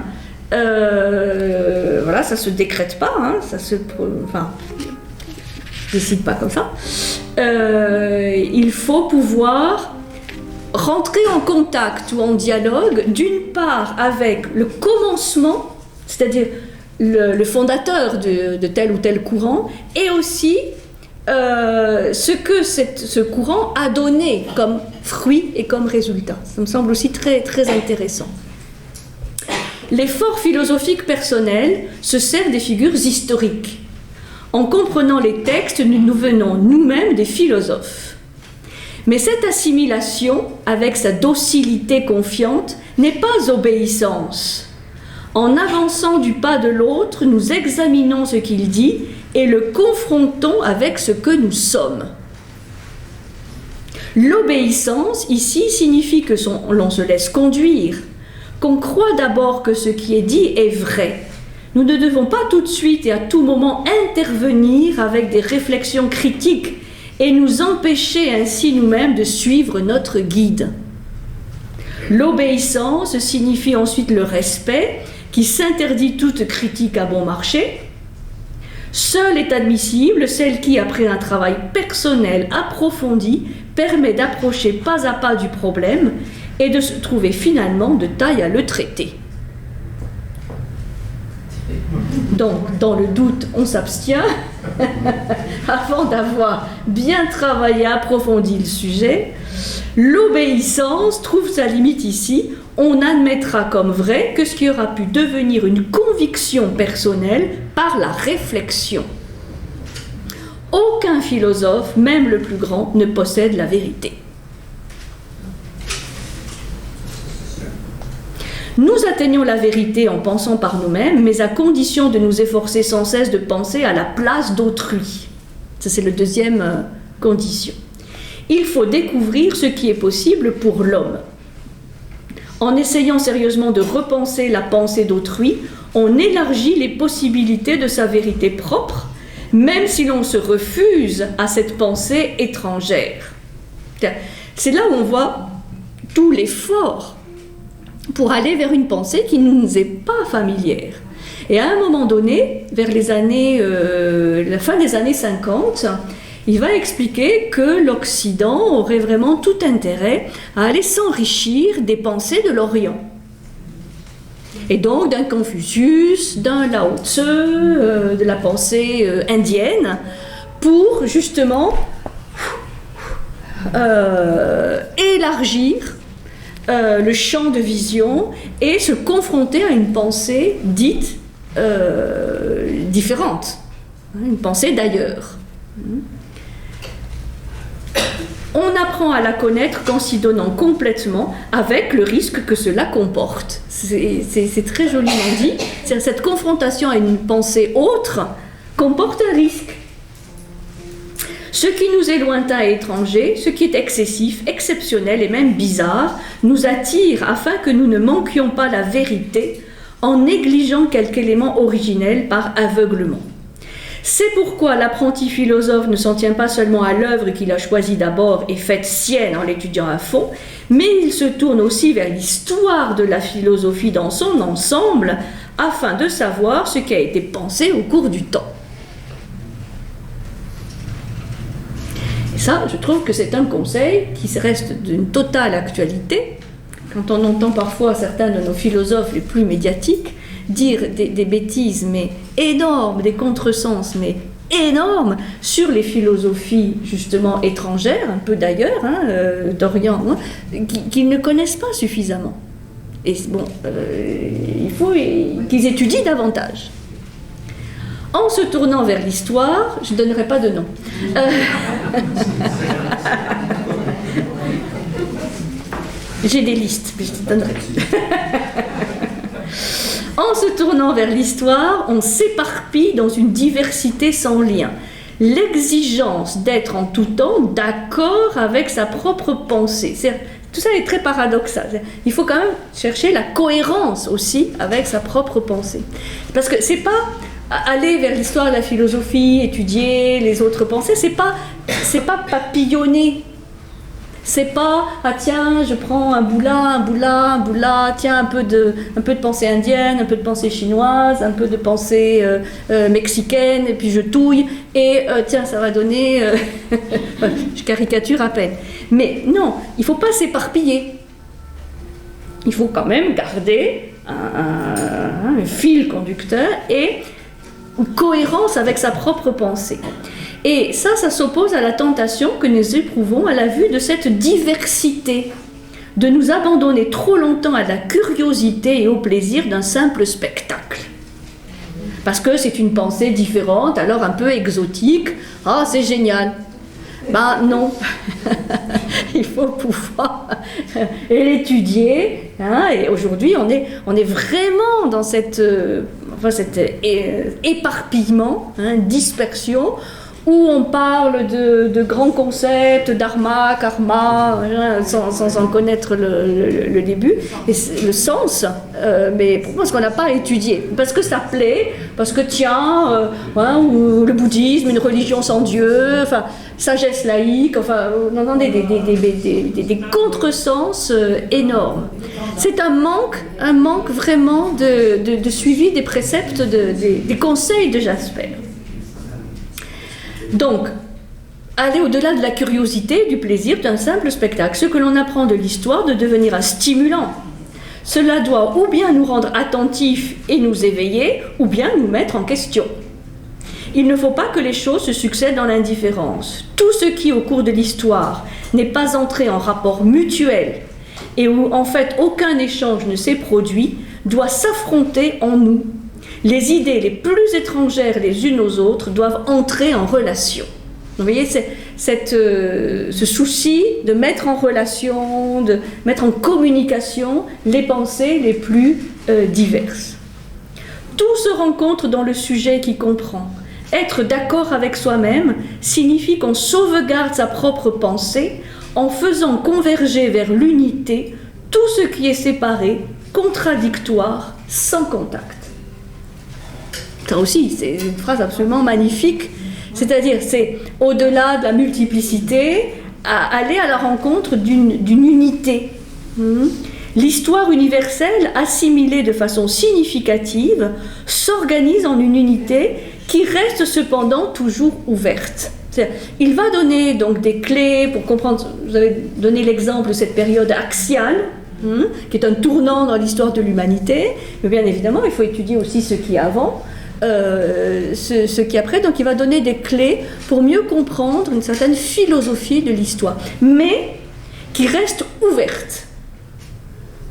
voilà, ça ne se décrète pas, ça se... Enfin, je ne décide pas comme ça. Il faut pouvoir rentrer en contact ou en dialogue, d'une part avec le commencement, c'est-à-dire le fondateur de tel ou tel courant, et aussi ce que ce courant a donné comme fruit et comme résultat. Ça me semble aussi très, très intéressant. L'effort philosophique personnel se sert des figures historiques. En comprenant les textes, nous devenons nous-mêmes des philosophes. Mais cette assimilation, avec sa docilité confiante, n'est pas obéissance. En avançant du pas de l'autre, nous examinons ce qu'il dit et le confrontons avec ce que nous sommes. L'obéissance, ici, signifie que l'on se laisse conduire, qu'on croit d'abord que ce qui est dit est vrai. Nous ne devons pas tout de suite et à tout moment intervenir avec des réflexions critiques et nous empêcher ainsi nous-mêmes de suivre notre guide. L'obéissance signifie ensuite le respect, qui s'interdit toute critique à bon marché. Seule est admissible celle qui, après un travail personnel approfondi, permet d'approcher pas à pas du problème et de se trouver finalement de taille à le traiter. Donc, dans le doute, on s'abstient avant d'avoir bien travaillé, approfondi le sujet. L'obéissance trouve sa limite ici. On admettra comme vrai que ce qui aura pu devenir une conviction personnelle par la réflexion. Aucun philosophe, même le plus grand, ne possède la vérité. Nous atteignons la vérité en pensant par nous-mêmes, mais à condition de nous efforcer sans cesse de penser à la place d'autrui. Ça, c'est la deuxième condition. Il faut découvrir ce qui est possible pour l'homme. En essayant sérieusement de repenser la pensée d'autrui, on élargit les possibilités de sa vérité propre, même si l'on se refuse à cette pensée étrangère. C'est là où on voit tout l'effort pour aller vers une pensée qui ne nous est pas familière. Et à un moment donné, vers la fin des années 50, il va expliquer que l'Occident aurait vraiment tout intérêt à aller s'enrichir des pensées de l'Orient. Et donc d'un Confucius, d'un Lao Tse, de la pensée indienne, pour justement élargir le champ de vision et se confronter à une pensée dite différente, une pensée d'ailleurs. On apprend à la connaître qu'en s'y donnant complètement, avec le risque que cela comporte. C'est très joliment dit. Cette confrontation à une pensée autre comporte un risque. Ce qui nous est lointain et étranger, ce qui est excessif, exceptionnel et même bizarre, nous attire afin que nous ne manquions pas la vérité en négligeant quelque élément originel par aveuglement. C'est pourquoi l'apprenti philosophe ne s'en tient pas seulement à l'œuvre qu'il a choisie d'abord et faite sienne en l'étudiant à fond, mais il se tourne aussi vers l'histoire de la philosophie dans son ensemble, afin de savoir ce qui a été pensé au cours du temps. Et ça, je trouve que c'est un conseil qui reste d'une totale actualité. Quand on entend parfois certains de nos philosophes les plus médiatiques dire des bêtises, mais énormes, des contresens, mais énormes, sur les philosophies justement étrangères, un peu d'ailleurs, d'Orient, qu'ils ne connaissent pas suffisamment. Et bon, il faut qu'ils étudient davantage. En se tournant vers l'histoire, je ne donnerai pas de nom. J'ai des listes, mais je te donnerai. En se tournant vers l'histoire, on s'éparpille dans une diversité sans lien. L'exigence d'être en tout temps d'accord avec sa propre pensée. Tout ça est très paradoxal. Il faut quand même chercher la cohérence aussi avec sa propre pensée. Parce que c'est pas aller vers l'histoire de la philosophie, étudier les autres pensées, c'est pas papillonner. C'est pas, ah tiens, je prends un bout là, tiens, un peu de pensée indienne, un peu de pensée chinoise, un peu de pensée mexicaine, et puis je touille, et tiens, ça va donner... je caricature à peine. Mais non, il ne faut pas s'éparpiller. Il faut quand même garder un fil conducteur et une cohérence avec sa propre pensée. Et ça s'oppose à la tentation que nous éprouvons à la vue de cette diversité, de nous abandonner trop longtemps à la curiosité et au plaisir d'un simple spectacle. Parce que c'est une pensée différente, alors un peu exotique. Ah, c'est génial. Ben non, il faut pouvoir l'étudier. Et aujourd'hui, on est vraiment dans cet éparpillement, dispersion, où on parle de grands concepts, dharma, karma, sans en connaître le début, et le sens, mais pourquoi est-ce qu'on n'a pas étudié? Parce que ça plaît, parce que tiens, ou le bouddhisme, une religion sans Dieu, enfin, sagesse laïque, enfin, on entend des contresens énormes. C'est un manque vraiment de suivi des préceptes, des conseils de Jasper. Donc, aller au-delà de la curiosité, du plaisir d'un simple spectacle. Ce que l'on apprend de l'histoire de devenir un stimulant. Cela doit ou bien nous rendre attentifs et nous éveiller, ou bien nous mettre en question. Il ne faut pas que les choses se succèdent dans l'indifférence. Tout ce qui, au cours de l'histoire, n'est pas entré en rapport mutuel et où, en fait, aucun échange ne s'est produit, doit s'affronter en nous. Les idées les plus étrangères les unes aux autres doivent entrer en relation. Vous voyez, ce souci de mettre en relation, de mettre en communication les pensées les plus diverses. Tout se rencontre dans le sujet qui comprend. Être d'accord avec soi-même signifie qu'on sauvegarde sa propre pensée en faisant converger vers l'unité tout ce qui est séparé, contradictoire, sans contact. Ça aussi, c'est une phrase absolument magnifique. C'est-à-dire, c'est au-delà de la multiplicité, aller à la rencontre d'une unité. L'histoire universelle, assimilée de façon significative, s'organise en une unité qui reste cependant toujours ouverte. Il va donner donc des clés pour comprendre, vous avez donné l'exemple de cette période axiale, qui est un tournant dans l'histoire de l'humanité, mais bien évidemment, il faut étudier aussi ce qui est avant. Ce qui après, donc il va donner des clés pour mieux comprendre une certaine philosophie de l'histoire, mais qui reste ouverte.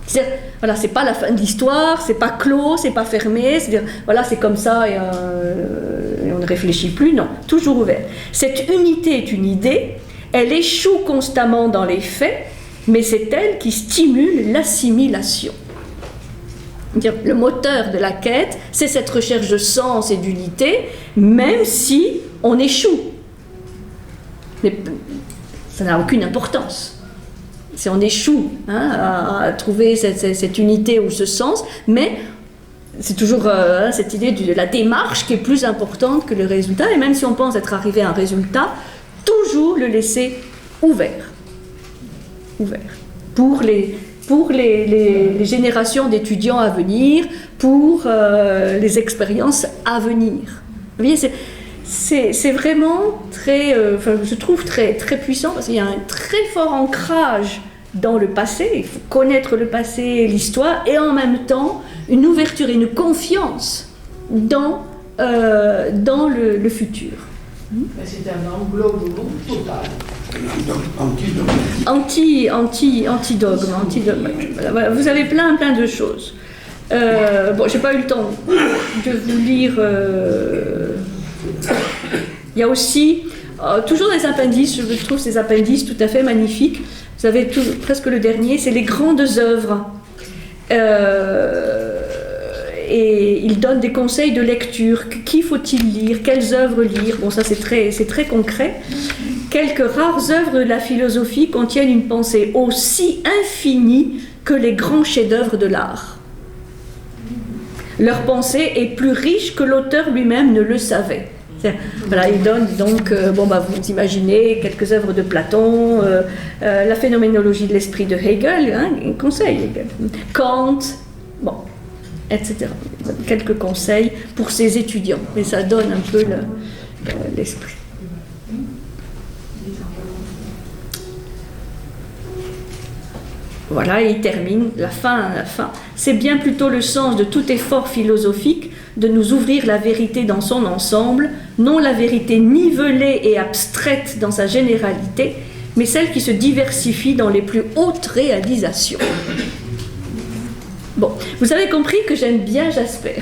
C'est-à-dire, voilà, c'est pas la fin de l'histoire, c'est pas clos, c'est pas fermé, c'est-à-dire, voilà, c'est comme ça et on ne réfléchit plus, non, toujours ouvert. Cette unité est une idée, elle échoue constamment dans les faits, mais c'est elle qui stimule l'assimilation. Le moteur de la quête, c'est cette recherche de sens et d'unité, même si on échoue. Mais ça n'a aucune importance. Si on échoue à trouver cette unité ou ce sens, mais c'est toujours cette idée de la démarche qui est plus importante que le résultat, et même si on pense être arrivé à un résultat, toujours le laisser ouvert. Pour les générations d'étudiants à venir, pour les expériences à venir. Vous voyez, c'est vraiment très, je trouve très, très puissant, parce qu'il y a un très fort ancrage dans le passé, il faut connaître le passé, l'histoire, et en même temps une ouverture et une confiance dans le futur.
C'est un englobe total.
Antidogme. Voilà, vous avez plein de choses. Bon, j'ai pas eu le temps de vous lire. Il y a aussi toujours des appendices. Je trouve ces appendices tout à fait magnifiques. Vous avez presque le dernier, c'est les grandes œuvres. Et il donne des conseils de lecture. Qui faut-il lire? Quelles œuvres lire? Bon, ça c'est très concret. Quelques rares œuvres de la philosophie contiennent une pensée aussi infinie que les grands chefs-d'œuvre de l'art. Leur pensée est plus riche que l'auteur lui-même ne le savait. Voilà, il donne donc, vous imaginez quelques œuvres de Platon, la phénoménologie de l'esprit de Hegel, un conseil, Hegel, Kant, etc. Quelques conseils pour ses étudiants, mais ça donne un peu l'esprit. Voilà, et il termine, la fin. C'est bien plutôt le sens de tout effort philosophique de nous ouvrir la vérité dans son ensemble, non la vérité nivelée et abstraite dans sa généralité, mais celle qui se diversifie dans les plus hautes réalisations. Bon, vous avez compris que j'aime bien Jasper.